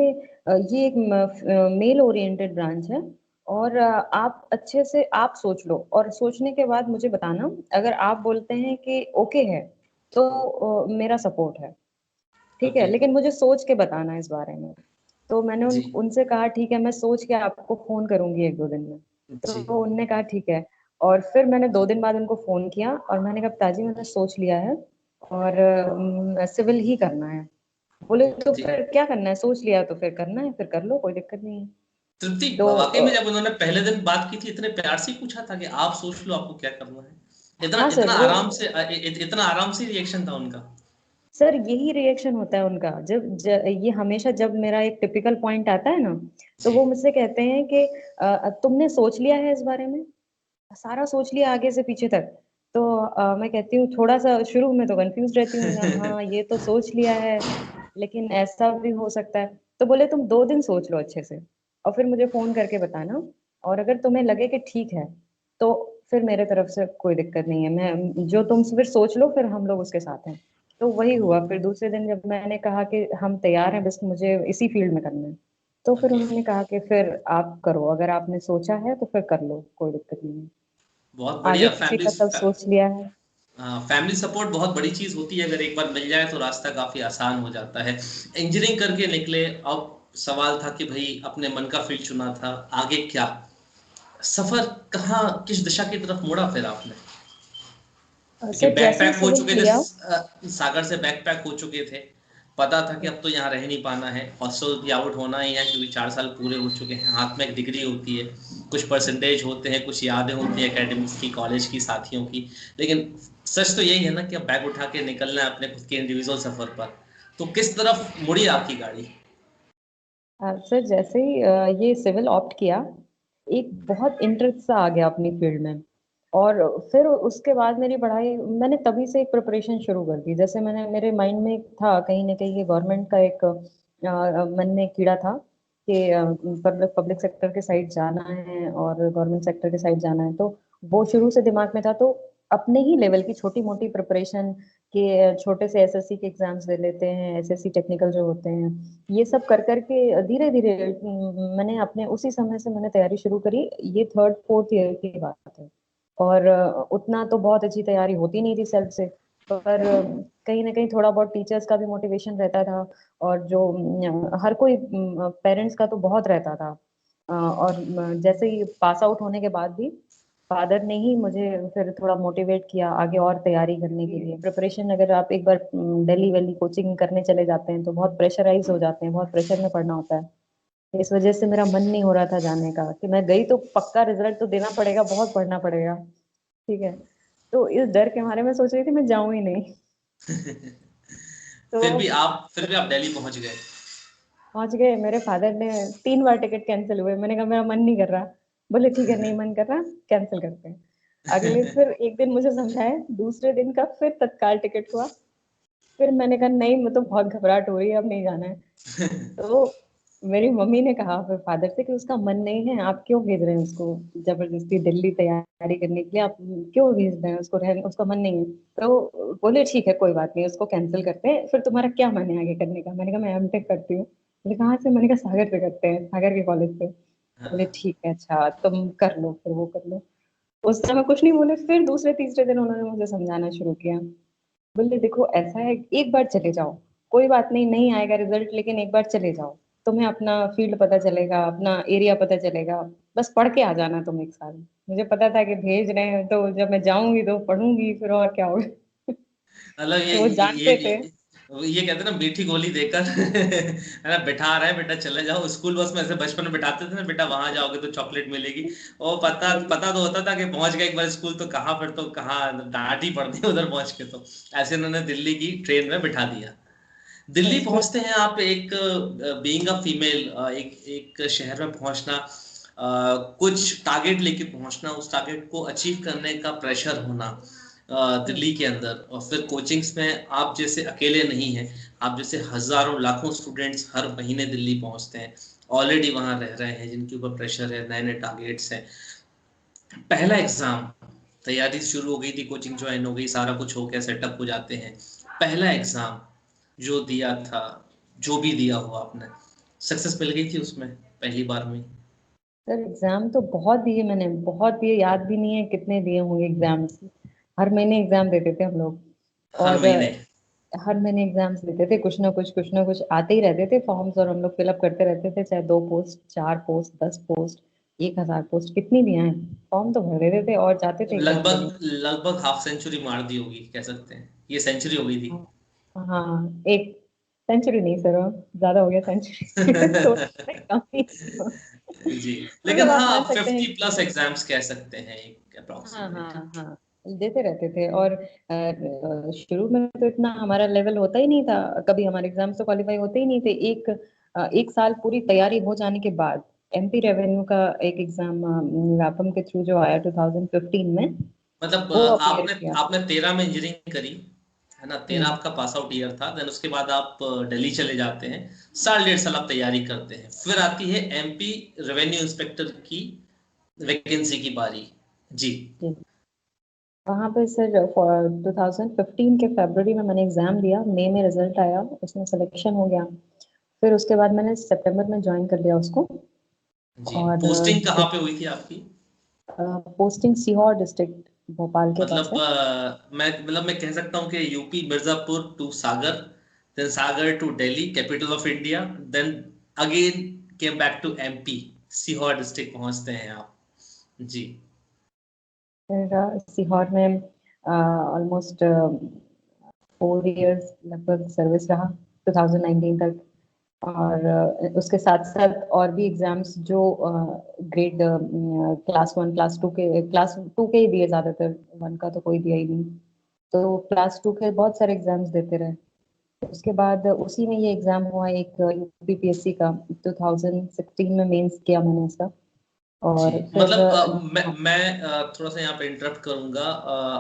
S3: ये एक मेल ओरिएंटेड ब्रांच है, और आप अच्छे से आप सोच लो, और सोचने के बाद मुझे बताना। अगर आप बोलते हैं कि ओके है तो मेरा सपोर्ट है, ठीक है,
S2: ओके।
S3: लेकिन मुझे सोच के बताना इस बारे में। तो मैंने
S2: जी
S3: उनसे कहा ठीक है, मैं सोच के आपको फोन करूंगी 1-2 दिन में।
S2: जी।
S3: तो उनने कहा ठीक है। और फिर मैंने 2 दिन बाद उनको फोन किया और मैंने कहा पिताजी मैंने सोच लिया है और सिविल ही करना है। बोले तो
S2: जी
S3: फिर क्या करना है, सोच लिया तो फिर करना है, फिर कर लो, कोई दिक्कत नहीं है।
S2: तृप्ति,
S3: तो
S2: वाकई में जब उन्होंने पहले दिन बात की थी इतने प्यार से ही पूछा था कि आप सोच लो आपको क्या करना है, इतना
S3: हाँ सर,
S2: इतना
S3: वो
S2: आराम से इतना आराम से रिएक्शन था उनका?
S3: सर यही रिएक्शन होता है उनका। ये हमेशा जब मेरा एक टिपिकल पॉइंट आता है ना, तो
S2: जी
S3: वो मुझसे कहते हैं कि तुमने सोच लिया है इस बारे में, सारा सोच लिया आगे से पीछे तक। तो मैं कहती हूँ, थोड़ा सा शुरू में तो कंफ्यूज रहती हूँ, हाँ ये तो सोच लिया है लेकिन ऐसा भी हो सकता है। तो बोले तुम 2 दिन सोच लो अच्छे से और फिर मुझे फोन करके बताना, और अगर तुम्हें लगे कि ठीक है तो फिर मेरे तरफ से कोई दिक्कत नहीं है, मैं जो तुम फिर सोच लो, फिर हम लोग उसके साथ हैं। तो वही हुआ। फिर दूसरे दिन जब मैंने कहा कि हम तैयार हैं, बस मुझे इसी फील्ड में करना है, तो फिर
S2: ओके।
S3: उन्होंने कहा कि फिर आप करो, अगर आपने सोचा है तो फिर कर लो, कोई दिक्कत नहीं है।
S2: बहुत
S3: आगे
S2: बढ़िया।
S3: पीछे का सब सोच लिया है।
S2: फैमिली सपोर्ट बहुत बड़ी चीज होती है, अगर एक बार मिल जाए तो रास्ता काफी आसान हो जाता है। इंजीनियरिंग करके निकले, अब सवाल था कि भाई अपने मन का फील्ड चुना था, आगे क्या सफर, कहाँ किस दिशा की तरफ मुड़ा फिर आपने? क्योंकि
S3: सर जैसे ही
S2: बैकपैक हो
S3: सिविल
S2: चुके थे,
S3: लिया।
S2: सागर से बैकपैक हो चुके थे, पता था कि अब तो यहाँ रह नहीं पाना है, हॉस्टल भी आउट होना ही है क्योंकि 4 साल पूरे हो चुके हैं, हाथ में एक डिग्री होती है, कुछ परसेंटेज होते हैं, कुछ यादें होती हैं एकेडमिक्स की, कॉलेज की, साथियों की, लेकिन सच तो यही है ना कि अब बैग उठा के निकलना है अपने खुद के इंडिविजुअल सफर पर। तो किस तरफ मुड़ी आपकी गाड़ी?
S3: सर जैसे ही ये सिविल ऑप्ट किया, एक बहुत इंटरेस्ट सा आ गया अपनी फील्ड में। और फिर उसके बाद मेरी पढ़ाई, मैंने तभी से एक प्रिपरेशन शुरू कर दी। जैसे मैंने, मेरे माइंड में था कहीं ना कहीं ये गवर्नमेंट का एक मन में कीड़ा था कि पब्लिक पब्लिक सेक्टर के साइड जाना है और गवर्नमेंट सेक्टर के साइड जाना है। तो वो शुरू से दिमाग में था। तो अपने ही लेवल की छोटी मोटी प्रिपरेशन के, छोटे से एसएससी के एग्जाम्स दे लेते हैं, एसएससी टेक्निकल जो होते हैं, ये सब कर करके धीरे धीरे मैंने अपने उसी समय से मैंने तैयारी शुरू करी। ये 3rd-4th ईयर की बात है। और उतना तो बहुत अच्छी तैयारी होती नहीं थी सेल्फ से, पर कहीं ना कहीं थोड़ा बहुत टीचर्स का भी मोटिवेशन रहता था, और जो हर कोई पेरेंट्स का तो बहुत रहता था। और जैसे ही पास आउट होने के बाद भी फादर ने ही मुझे फिर थोड़ा मोटिवेट किया आगे और तैयारी करने के लिए। प्रिपरेशन अगर आप एक बार दिल्ली वैली कोचिंग करने चले जाते हैं तो बहुत प्रेशराइज हो जाते हैं, बहुत प्रेशर में पढ़ना होता है। इस वजह से मेरा मन नहीं हो रहा था जाने का, कि मैं गई तो पक्का रिजल्ट तो देना पड़ेगा, बहुत पढ़ना पड़ेगा, ठीक है। तो इस डर के मारे मैं सोच रही थी मैं जाऊं ही नहीं। तो
S2: फिर भी आप दिल्ली पहुंच गए।
S3: पहुंच गए। मेरे फादर ने 3 बार टिकट कैंसिल हुए, मैंने कहा मेरा मन नहीं कर रहा। बोले ठीक है, नहीं मन कर रहा, कैंसिल करते हैं। अगले फिर एक दिन मुझे समझाए, दूसरे दिन का फिर तत्काल टिकट हुआ। फिर मैंने कहा नहीं, मैं तो बहुत घबराहट हो रही है, अब नहीं जाना है। तो मेरी मम्मी ने कहा फिर फादर से कि उसका मन नहीं है, आप क्यों भेज रहे हैं उसको जबरदस्ती दिल्ली तैयारी करने के लिए, आप क्यों भेज रहे हैं उसको, रहने उसका मन नहीं है। तो बोले ठीक है कोई बात नहीं, उसको कैंसिल करते हैं। फिर तुम्हारा क्या मन है आगे करने का? मैंने कहा मैं एमटेक करती हूँ। बोले कहाँ से? मैंने कहा सागर से करते हैं, सागर के कॉलेज से। बोले
S2: हाँ।
S3: ठीक है, अच्छा तुम कर लो, फिर वो कर लो। उस समय कुछ नहीं बोले, फिर दूसरे तीसरे दिन उन्होंने मुझे समझाना शुरू किया। बोले देखो ऐसा है, एक बार चले जाओ, कोई बात नहीं, नहीं आएगा रिजल्ट, लेकिन एक बार चले जाओ, तुम्हें अपना फील्ड पता चलेगा, अपना एरिया पता चलेगा। बस पढ़ के आ जाना तुम 1 साल। मुझे पता था कि भेज रहे हैं तो जब मैं जाऊंगी तो पढ़ूंगी, फिर और क्या होगा।
S2: मतलब
S3: तो वो जानते थे।
S2: ये कहते हैं ना, मीठी गोली देकर है ना, बिठा रहा है बेटा चले जाओ। स्कूल बस में ऐसे बचपन में बिठाते थे ना, बेटा वहां जाओगे तो चॉकलेट मिलेगी। और पता
S3: वही।
S2: पता तो होता था कि पहुंच गए एक बार स्कूल तो कहाँ, फिर तो कहाँ डांट ही पड़ती है उधर पहुंच के। तो ऐसे उन्होंने दिल्ली की ट्रेन में बिठा दिया। दिल्ली
S3: बस फिर।
S2: पहुंचते हैं आप, एक बीइंग अ फीमेल, एक एक शहर में पहुंचना, कुछ टारगेट लेके पहुंचना, उस टारगेट को अचीव करने का प्रेशर होना दिल्ली के अंदर। और फिर कोचिंग्स में आप जैसे अकेले नहीं हैं, आप जैसे हजारों लाखों स्टूडेंट्स हर महीने दिल्ली पहुंचते हैं, ऑलरेडी वहां रह रहे हैं, जिनके ऊपर प्रेशर है, नए नए टारगेट्स हैं। पहला एग्जाम, तैयारी शुरू हो गई थी, कोचिंग ज्वाइन हो गई, सारा कुछ हो गया, सेटअप हो जाते हैं। पहला एग्जाम जो दिया था, जो भी दिया हुआ आपने, सक्सेस मिल गई थी उसमें पहली बार में?
S3: सर एग्जाम तो बहुत दिए मैंने, बहुत दिए, याद भी नहीं है कितने दिए होंगे एग्जाम्स। हर महीने एग्जाम देते थे हम लोग।
S2: हर
S3: और
S2: महीने?
S3: हर महीने एग्जाम्स देते थे, कुछ ना कुछ आते ही रहते थे फॉर्म्स, और हम लोग फिलअप करते रहते थे, चाहे 2 पोस्ट, 4 पोस्ट, 10 पोस्ट, 1,000 पोस्ट, कितनी भी आए, फॉर्म तो भर देते थे और जाते थे एग्जाम देने।
S2: लगभग लगभग हाफ सेंचुरी मार दी होगी, कह सकते हैं ये सेंचुरी हो गई थी।
S3: हाँ हाँ, एक सेंचुरी नहीं सर, ज्यादा हो गया सेंचुरी। तो कम ही।
S2: जी, लेकिन
S3: मतलब आप
S2: हाँ,
S3: मान सकते हैं
S2: 50+ एग्जाम्स कह सकते हैं एक
S3: हाँ
S2: अप्रोक्सीमेट।
S3: हाँ हाँ, देते रहते थे। और शुरू में तो इतना हमारा लेवल होता ही नहीं था, कभी हमारे एग्जाम्स तो क्वालिफाई होते ही नहीं थे। एक साल पूरी तैयारी हो जाने के बाद एमपी रेवेन्यू का एक एग्जाम व्यापम के थ्रू जो आया 2015 में,
S2: मतलब
S3: वो अपीयर
S2: आपने
S3: किया।
S2: आपने 13 में इंजीनियरिंग करी, है ना? 13
S3: हम्म।
S2: आपका पास आउट ईयर था। देन उसके बाद आप दिल्ली चले जाते हैं, साल डेढ़ साल आप तैयारी करते हैं, फिर आती है एमपी रेवेन्यू इंस्पेक्टर की वैकेंसी की बारी। जी।
S3: जी। वहाँ पे सर 2015 के फरवरी में मैंने एग्जाम दिया, मई में रिजल्ट आया, उसमें सिलेक्शन हो गया। फिर उसके बाद मैंने सितंबर में ज्वाइन कर लिया उसको।
S2: जी,
S3: और
S2: पोस्टिंग कहाँ पे हुई थी आपकी?
S3: पोस्टिंग सीहोर डिस्ट्रिक्ट, भोपाल के पास
S2: मतलब
S3: है।
S2: मैं कह सकता हूँ कि UP Mirzapur to Sagar, then Sagar to Delhi capital of India, then again came back to MP, Sehore district पहुंचते हैं आप। जी।
S3: फिर सीहोर में ऑलमोस्ट 4 इयर्स लगभग सर्विस रहा, 2019 तक। और उसके साथ साथ और भी एग्जाम्स जो ग्रेड क्लास 1 क्लास 2 के ही दिए ज्यादातर, 1 का तो कोई दिया ही नहीं। तो क्लास 2 के बहुत सारे एग्जाम्स देते रहे। उसके बाद उसी में ये एग्जाम हुआ एक यूपीपीएससी का, 2016 में मेंस किया मैंने इसका।
S2: जी,
S3: और फिर
S2: मतलब मैं थोड़ा सा यहाँ पे इंटरप्ट करूंगा।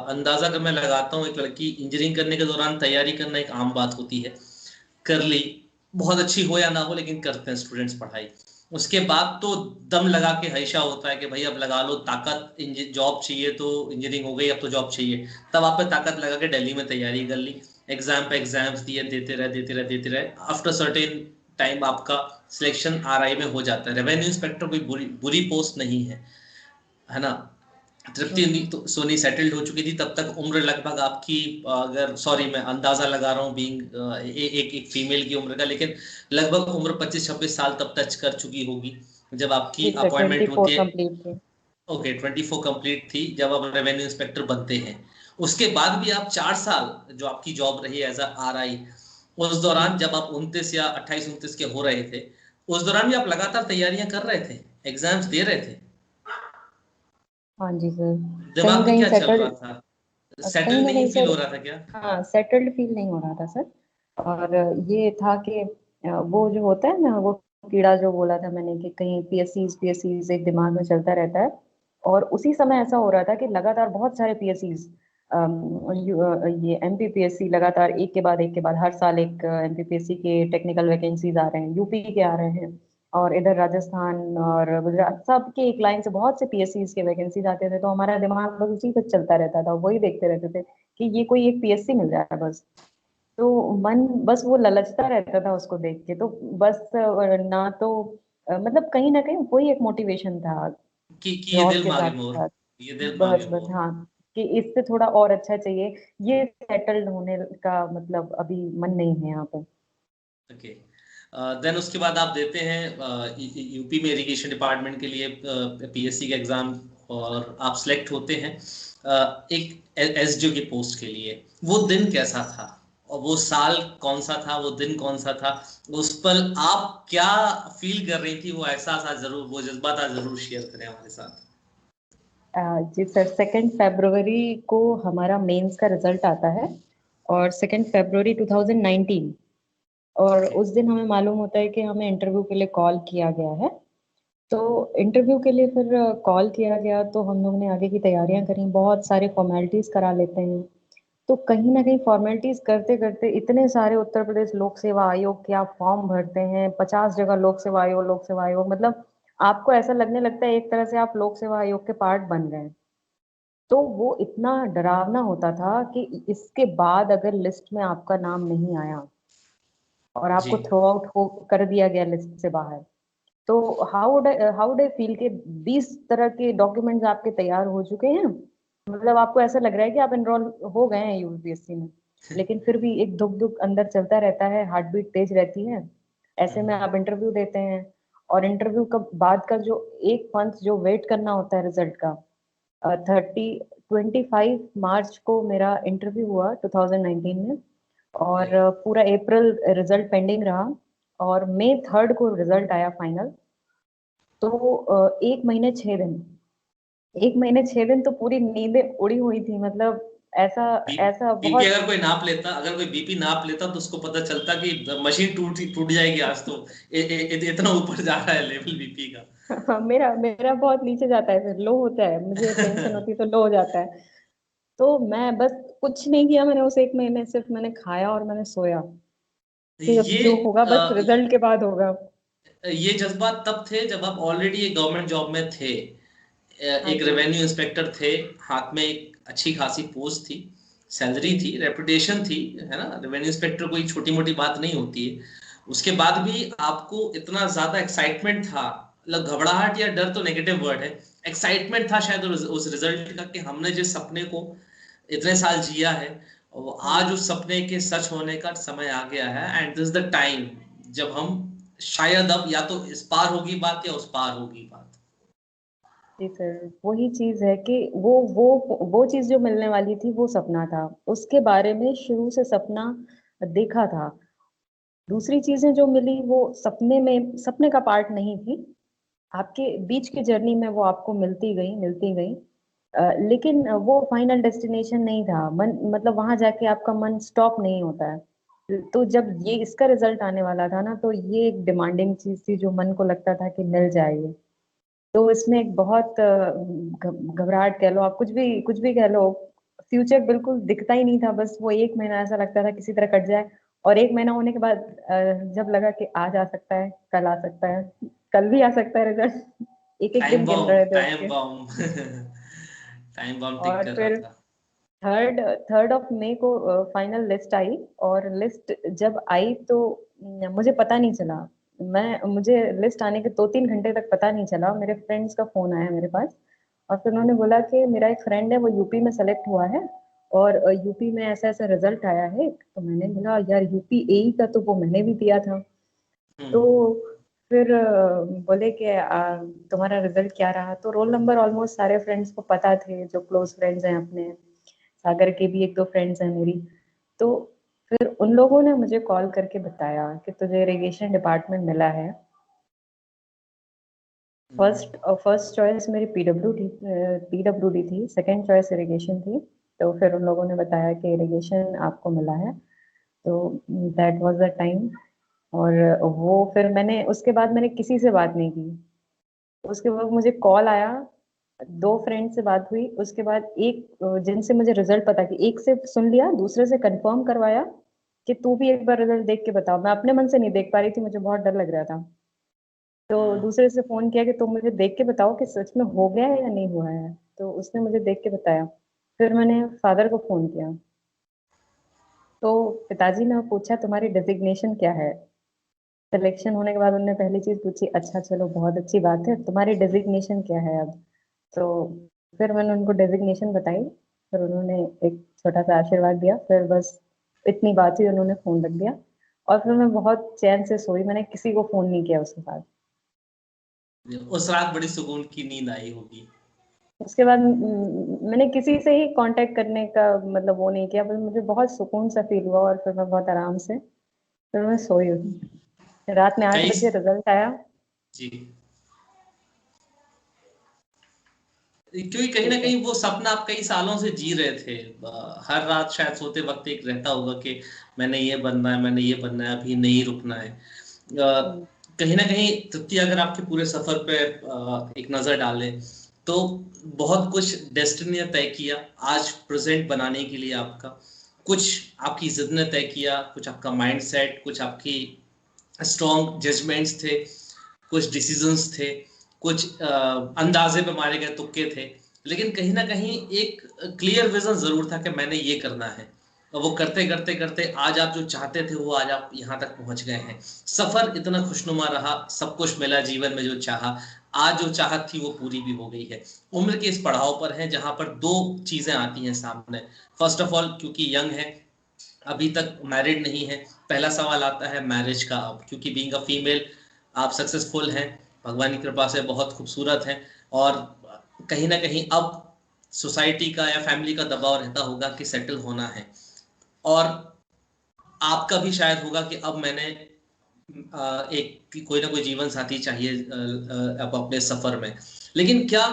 S2: अंदाजा अगर मैं लगाता हूँ, एक लड़की इंजीनियरिंग करने के दौरान तैयारी करना एक आम बात होती है, कर ली, बहुत अच्छी हो या ना हो, लेकिन करते हैं स्टूडेंट्स पढ़ाई। उसके बाद तो दम लगा के हमेशा होता है कि भाई अब लगा लो ताकत, जॉब चाहिए तो इंजीनियरिंग हो गई, अब तो जॉब चाहिए। तब आप पे ताकत लगा के दिल्ली में तैयारी कर ली, एग्जाम पे एग्जाम्स दिए, देते रहे। आफ्टर सर्टेन टाइम आपका सिलेक्शन आरआई में हो जाता है। रेवेन्यू इंस्पेक्टर कोई बुरी बुरी पोस्ट नहीं है ना? तृप्ति तो सोनी सेटल्ड हो चुकी थी तब तक। उम्र लगभग आपकी, अगर सॉरी मैं अंदाजा लगा रहा हूँ बीइंग एक फीमेल की उम्र का, लेकिन लगभग उम्र 25-26 साल तब टच कर चुकी होगी जब आपकी
S3: जी सर,
S2: अपॉइंटमेंट
S3: 24
S2: होती है।
S3: कंप्लीट थी।
S2: ओके 24 कंप्लीट थी जब आप रेवेन्यू इंस्पेक्टर बनते हैं। उसके बाद भी आप 4 साल जो आपकी जॉब रही एज अ RI, उस दौरान जब आप 29 या 28-29 के हो रहे थे, उस दौरान भी आप लगातार तैयारियां कर रहे थे, एग्जाम्स दे रहे थे?
S3: हाँ जी सर। कहीं
S2: दिमाग में
S3: कहीं
S2: क्या चल रहा
S3: सेटल्ड,
S2: था?
S3: कहीं
S2: सेटल
S3: ना
S2: नहीं
S3: कहीं
S2: फील
S3: सर,
S2: हो रहा था क्या?
S3: हाँ सेटल्ड फील नहीं हो रहा था सर। और ये था कि वो जो होता है ना, वो कीड़ा जो बोला था मैंने कि कहीं पीएससीज एक दिमाग में चलता रहता है। और उसी समय ऐसा हो रहा था कि लगातार बहुत सारे पीएससीज, ये एमपीपीएससी लगातार एक के बाद हर साल एक एमपीपीएससी के टेक्निकल वैकेंसीज आ रहे हैं, यूपी के आ रहे हैं, और इधर राजस्थान और गुजरात सब के एक लाइन से बहुत से पीएससीज के वैकेंसीज आते थे। तो हमारा दिमाग बस उसी पर चलता रहता था, वही देखते रहते थे कि ये कोई एक पीएससी मिल जाए बस। तो मन बस वो ललचता रहता था उसको देख के। तो बस ना तो मतलब कहीं ना कहीं वही एक मोटिवेशन था
S2: कि ये
S3: जॉब
S2: दिल
S3: के
S2: मांगे
S3: साथ
S2: मोर,
S3: साथ।
S2: ये दिल
S3: बस
S2: मांगे
S3: बस
S2: मोर।
S3: हाँ, कि इससे थोड़ा और अच्छा चाहिए। ये सेटल्ड होने का मतलब अभी मन नहीं है यहाँ पे।
S2: ओके, देन उसके बाद आप देते हैं यूपी में इरिगेशन डिपार्टमेंट के लिए PSC का एग्जाम, और आप सिलेक्ट होते हैं एक SDO की पोस्ट के लिए। वो दिन कैसा था, और वो साल कौन सा था, वो दिन कौन सा था, उस पर आप क्या फील कर रही थी, वो एहसास आज जरूर, वो जज्बात आज जरूर शेयर करें हमारे साथ।
S3: जी सर, 2 फरवरी को हमारा मेंस का रिजल्ट आता है, और 2 फरवरी 2019, और
S2: ओके।
S3: उस दिन हमें मालूम होता है कि हमें इंटरव्यू के लिए कॉल किया गया है। तो इंटरव्यू के लिए फिर कॉल किया गया, तो हम लोग ने आगे की तैयारियां करी, बहुत सारे फॉर्मेलिटीज करा लेते हैं। तो कहीं ना कहीं फॉर्मेलिटीज करते करते इतने सारे उत्तर प्रदेश लोक सेवा आयोग के आप फॉर्म भरते हैं, 50 जगह लोक सेवा आयोग, मतलब आपको ऐसा लगने लगता है एक तरह से आप लोक सेवा आयोग के पार्ट बन गए हैं। तो वो इतना डरावना होता था कि इसके बाद अगर लिस्ट में आपका नाम नहीं आया और
S2: जी।
S3: आपको थ्रो आउट हो कर दिया गया लिस्ट से बाहर, तो हाउ डे फील के 20 तरह के डॉक्यूमेंट्स आपके तैयार हो चुके हैं, मतलब आपको ऐसा लग रहा है कि आप एनरोल हो गए हैं यूपीएससी में, लेकिन फिर भी एक दुख दुख अंदर चलता रहता है, हार्ट बीट तेज रहती है। ऐसे में आप इंटरव्यू देते हैं, और इंटरव्यू का बाद का जो एक मंथ जो वेट करना होता है रिजल्ट का, 25 मार्च को मेरा इंटरव्यू हुआ 2019 में,
S2: जी।
S3: और पूरा अप्रैल रिजल्ट पेंडिंग रहा, और मई 3 को रिजल्ट आया फाइनल। तो 1 महीने 6 दिन, 1 महीने 6 दिन तो पूरी नींदें उड़ी हुई थी, मतलब ऐसा, ऐसा
S2: बीपी
S3: बहुत।
S2: अगर कोई नाप लेता, अगर कोई बीपी नाप लेता तो उसको पता चलता कि मशीन टूट टूट जाएगी आज तो। इतना ऊपर जा रहा है लेवल बीपी का।
S3: मेरा मेरा बहुत नीचे जाता है, फिर लो होता है, मुझे टेंशन होती है तो लो हो जाता है। तो मैं बस कुछ नहीं किया मैंने उस 1 महीने, सिर्फ मैंने खाया और मैंने सोया कि अब
S2: ये
S3: जो होगा बस रिजल्ट के बाद होगा।
S2: ये जज्बात तब थे जब आप ऑलरेडी एक गवर्नमेंट जॉब में थे,
S3: हाँ
S2: एक
S3: जी।
S2: रेवेन्यू इंस्पेक्टर थे, हाथ में एक अच्छी खासी पोस्ट थी, सैलरी
S3: जी।
S2: थी, रेपुटेशन थी, है ना? रेवेन्यू इंस्पेक्टर कोई छोटी मोटी बात नहीं होती है। उसके बाद भी आपको इतना ज्यादा एक्साइटमेंट था, मतलब घबराहट या डर तो नेगेटिव वर्ड है, एक्साइटमेंट था शायद उस रिजल्ट का, कि हमने जिस सपने को इतने साल जिया है, और आज
S3: हाँ
S2: उस सपने के सच होने का समय आ गया है, एंड दिस द टाइम जब हम शायद अब या तो इस पार होगी बात या उस पार होगी बात।
S3: जी सर, वही चीज है कि वो चीज जो मिलने वाली थी वो सपना था, उसके बारे में शुरू से सपना देखा था। दूसरी चीजें जो मिली वो सपने में, सपने का पार्ट नहीं थी, आपके बीच की जर्नी में वो आपको मिलती गई। लेकिन वो फाइनल डेस्टिनेशन नहीं था। मन मतलब वहां जाके आपका मन स्टॉप नहीं होता है। तो जब ये इसका रिजल्ट आने वाला था ना, तो ये एक डिमांडिंग चीज थी जो मन को लगता था कि मिल जाएगी। तो इसमें एक बहुत घबराहट कह लो, आप कुछ भी कह लो, फ्यूचर बिल्कुल दिखता ही नहीं था। बस वो 1 महीना ऐसा लगता था किसी तरह कट जाए, और 1 महीना होने के बाद जब लगा कि आज आ सकता है, कल आ सकता है, कल भी आ सकता है रिजल्ट, एक एक
S2: टाइम
S3: दिन गिन
S2: बॉम्ब,
S3: रहे थे
S2: टाइम
S3: उसके।
S2: बॉम्ब। टाइम बॉम्ब टिक
S3: और
S2: कर रहा
S3: फिर
S2: था।
S3: थर्ड थर्ड ऑफ मई को फाइनल लिस्ट आई, और लिस्ट जब आई तो मुझे पता नहीं चला। मुझे लिस्ट आने के 2-3 घंटे तक पता नहीं चला। मेरे फ्रेंड्स का फोन आया मेरे पास, और फिर उन्होंने बोला कि मेरा एक फ्रेंड है, वो यूपी में सेलेक्ट हुआ है, और यूपी में ऐसा ऐसा रिजल्ट आया है। तो मैंने बोला यार, यूपी एई का तो वो मैंने भी दिया था। तो
S2: हम्म।
S3: फिर बोले कि तुम्हारा रिजल्ट क्या रहा, तो रोल नंबर ऑलमोस्ट सारे फ्रेंड्स को पता थे, जो क्लोज फ्रेंड्स हैं अपने। सागर के भी एक दो फ्रेंड्स हैं मेरी। तो फिर उन लोगों ने मुझे कॉल करके बताया कि तुझे इरिगेशन डिपार्टमेंट मिला है। फर्स्ट चॉइस मेरी पीडब्ल्यूडी थी, सेकंड चॉइस इरिगेशन थी। तो फिर उन लोगों ने बताया कि इरिगेशन आपको मिला है। तो दैट वाज द टाइम। और वो फिर मैंने उसके बाद मैंने किसी से बात नहीं की। उसके बाद मुझे कॉल आया, दो फ्रेंड से बात हुई, उसके बाद एक जिनसे मुझे रिजल्ट पता कि एक से सुन लिया, दूसरे से कंफर्म करवाया कि तू भी एक बार रिजल्ट देख के बताओ। मैं अपने मन से नहीं देख पा रही थी, मुझे बहुत डर लग रहा था। तो दूसरे से फोन किया कि तुम मुझे देख के बताओ कि सच में हो गया है या नहीं हुआ है। तो उसने मुझे देख के बताया। फिर मैंने फादर को फोन किया। तो पिताजी ने पूछा तुम्हारी डेजिग्नेशन क्या है। सिलेक्शन होने के बाद उन्होंने पहली चीज पूछी, अच्छा चलो बहुत अच्छी बात है, तुम्हारी डेजिग्नेशन क्या है अब। तो फिर मैंने उनको डेजिग्नेशन बताई। फिर उन्होंने एक छोटा सा आशीर्वाद दिया, फिर बस इतनी बात हुई, उन्होंने फोन रख दिया। और फिर मैं बहुत चैन से सोई, मैंने किसी को फोन नहीं किया उसके बाद।
S2: उस रात बड़ी सुकून की नींद आई होगी।
S3: उसके बाद मैंने किसी से ही कांटेक्ट करने का मतलब वो नहीं किया, बस मुझे बहुत सुकून सा फील हुआ। और फिर मैं बहुत आराम से फिर मैं सोई हूँ। रात में 8
S2: कई
S3: बजे रिजल्ट आया।
S2: जी, क्योंकि कहीं ना
S3: ठीक है।
S2: कहीं वो सपना आप कई सालों से जी रहे थे। हर रात शायद सोते वक्त एक रहता होगा कि मैंने ये बनना है, मैंने ये बनना है, अभी नहीं रुकना है।
S3: हम्म,
S2: कहीं ना कहीं तृप्ति, अगर आपके पूरे सफर पे एक नजर डालें तो बहुत कुछ डेस्टिनी ने तय किया आज प्रेजेंट बनाने के लिए आपका। कुछ आपकी जिद ने तय किया, कुछ आपका माइंडसेट, कुछ आपकी स्ट्रॉन्ग जजमेंट्स थे, कुछ डिसीजंस थे, कुछ अंदाजे पे मारे गए तुक्के थे। लेकिन कहीं ना कहीं एक क्लियर विजन जरूर था कि मैंने ये करना है। और वो करते करते करते आज आप जो चाहते थे वो आज आप यहाँ तक पहुंच गए हैं। सफर इतना खुशनुमा रहा, सब कुछ मिला जीवन में जो चाहा। आज जो चाहत थी वो पूरी भी हो गई है। उम्र के इस पड़ाव पर है जहां पर दो चीजें आती हैं सामने। फर्स्ट ऑफ ऑल, क्योंकि यंग है, अभी तक मैरिड नहीं है, पहला सवाल आता है मैरिज का। अब क्योंकि बीइंग अ फीमेल आप सक्सेसफुल हैं, भगवान की कृपा से बहुत खूबसूरत हैं, और कहीं ना कहीं अब सोसाइटी का या फैमिली का दबाव रहता होगा कि सेटल होना है। और आपका भी शायद होगा कि अब मैंने एक कोई ना कोई जीवन साथी चाहिए अब अपने सफर में। लेकिन क्या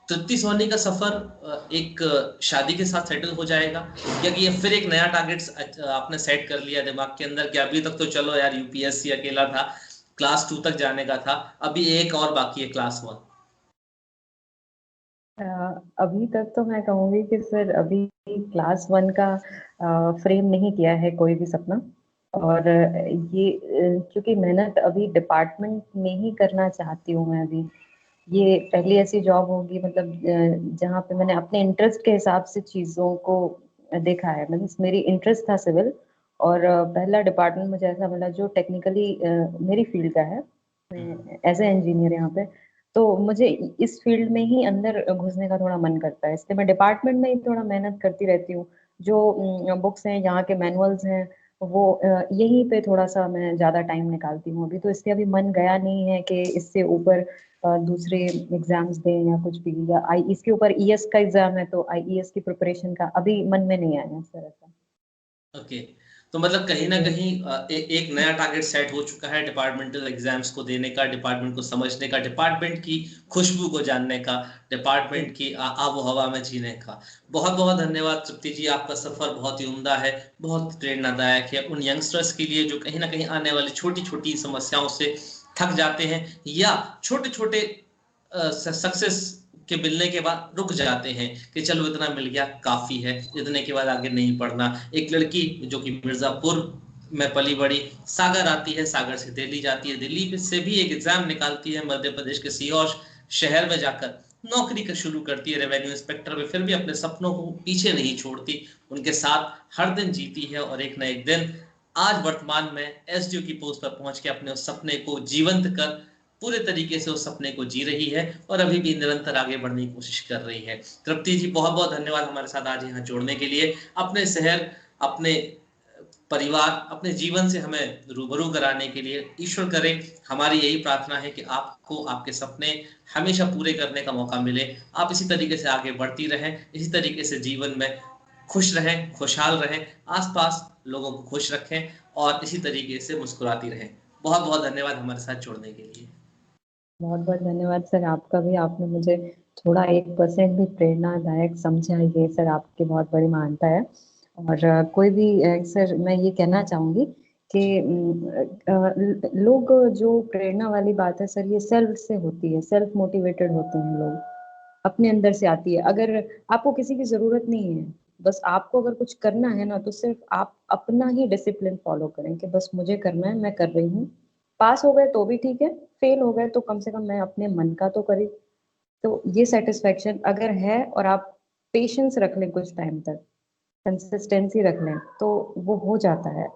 S2: तृप्ति सोनी का सफर एक शादी के साथ सेटल हो जाएगा, या कि ये फिर एक नया टारगेट आपने सेट कर लिया दिमाग के अंदर कि अभी तक तो चलो यार यूपीएससी अकेला था, क्लास 2 तक जाने का था, अभी एक और बाकी है क्लास 1।
S3: अ, अभी तक तो मैं कहूँगी कि सर अभी क्लास 1 का फ्रेम नहीं किया है कोई भी सपना। और ये क्योंकि मेहनत अभी डिपार्टमेंट में ही करना चाहती हूँ मैं अभी। ये पहली ऐसी जॉब होगी मतलब जहाँ पे मैंने अपने इंटरेस्ट के हिसाब से चीज़ों को देखा है। मतलब मेरी इंटरेस्ट था सिविल, और पहला डिपार्टमेंट मुझे ऐसा मिला जो टेक्निकली मेरी फील्ड का है। मैं एज ए इंजीनियर यहाँ पे। तो मुझे इस फील्ड में ही अंदर घुसने का थोड़ा मन करता है, इसलिए मैं डिपार्टमेंट में ही थोड़ा मेहनत करती रहती हूँ। जो बुक्स हैं, यहाँ के मैनुअल्स हैं, वो यहीं पे थोड़ा सा मैं ज़्यादा टाइम निकालती हूँ अभी। तो इसलिए अभी मन गया नहीं है कि इससे ऊपर दूसरे एग्जाम्स दें या कुछ भी, या आई इसके ऊपर ईएस का एग्जाम है तो आईईएस की प्रिपरेशन का अभी मन में नहीं आया सर ऐसा।
S2: ओके, तो मतलब कहीं ना
S3: जी।
S2: कहीं एक नया टारगेट सेट हो चुका है डिपार्टमेंटल एग्जाम्स को देने का, डिपार्टमेंट को समझने का, डिपार्टमेंट की खुशबू को जानने का, डिपार्टमेंट की आबो हवा में जीने का। बहुत बहुत धन्यवाद तृप्ति जी, आपका सफर बहुत ही उम्दा है, बहुत प्रेरणादायक है उन यंगस्टर्स के लिए जो कहीं ना कहीं आने वाली छोटी छोटी समस्याओं से थक जाते हैं, या छोटे छोटे सक्सेस के मिलने के बाद रुक जाते हैं कि चलो इतना मिल गया काफी है, इतने के बाद आगे नहीं पढ़ना। एक लड़की जो कि मिर्जापुर में पली बड़ी, सागर आती है, सागर से दिल्ली जाती है, दिल्ली से भी एक एग्जाम निकालती है, मध्य प्रदेश के सीहोर शहर में जाकर नौकरी का शुरू करती है रेवेन्यू इंस्पेक्टर में। फिर भी अपने सपनों को पीछे नहीं छोड़ती, उनके साथ हर दिन जीती है, और एक न एक दिन आज वर्तमान में एसडीओ की पोस्ट पर पहुंच के अपने उस सपने को जीवंत कर पूरे तरीके से उस सपने को जी रही है, और अभी भी निरंतर आगे बढ़ने की कोशिश कर रही है। तृप्ति जी बहुत बहुत धन्यवाद हमारे साथ आज यहाँ जोड़ने के लिए। अपने शहर, अपने परिवार, अपने जीवन से हमें रूबरू कराने के लिए ईश्वर करे, हमारी यही प्रार्थना है कि आपको आपके सपने हमेशा पूरे करने का मौका मिले। आप इसी तरीके से आगे बढ़ती रहें, इसी तरीके से जीवन में खुश रहें, खुशहाल रहें, आस-पास लोगों को खुश रखें और इसी तरीके से मुस्कुराती रहें। बहुत-बहुत धन्यवाद हमारे साथ जुड़ने के लिए।
S3: बहुत बहुत धन्यवाद सर आपका भी। आपने मुझे थोड़ा 1% भी प्रेरणादायक समझा, ये सर आपकी बहुत बड़ी महानता है। और कोई भी सर मैं ये कहना चाहूँगी कि लोग जो प्रेरणा वाली बात है सर, ये सेल्फ से होती है, सेल्फ मोटिवेटेड होते हैं लोग, अपने अंदर से आती है। अगर आपको किसी की ज़रूरत नहीं है, बस आपको अगर कुछ करना है ना, तो सिर्फ आप अपना ही डिसिप्लिन फॉलो करें कि बस मुझे करना है, मैं कर रही हूँ। पास हो गए तो भी ठीक है, फेल हो गए तो कम से कम मैं अपने मन का तो करी। तो ये सैटिस्फैक्शन अगर है और आप पेशेंस रख लें कुछ टाइम तक, कंसिस्टेंसी रख लें, तो वो हो जाता है।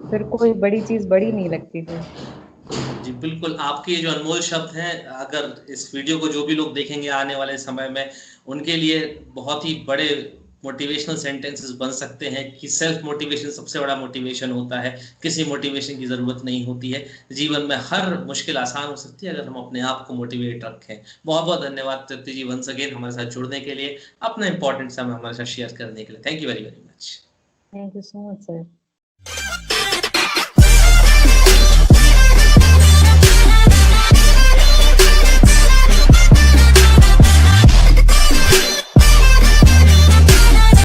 S3: फिर कोई बड़ी चीज़ बड़ी नहीं लगती फिर।
S2: जी, बिल्कुल, आपके ये जो अनमोल शब्द हैं, अगर इस वीडियो को जो भी लोग देखेंगे आने वाले समय में, उनके लिए बहुत ही बड़े मोटिवेशनल सेंटेंसेस बन सकते हैं कि सेल्फ मोटिवेशन सबसे बड़ा मोटिवेशन होता है, किसी मोटिवेशन की ज़रूरत नहीं होती है। जीवन में हर मुश्किल आसान हो सकती है अगर हम अपने आप को मोटिवेट रखें। बहुत-बहुत धन्यवाद तृप्ति जी वन्स अगेन हमारे साथ जुड़ने के लिए, अपना इम्पोर्टेंट समय हमारे साथ शेयर करने के लिए। Thank you very, very much.
S3: Thank you so much sir.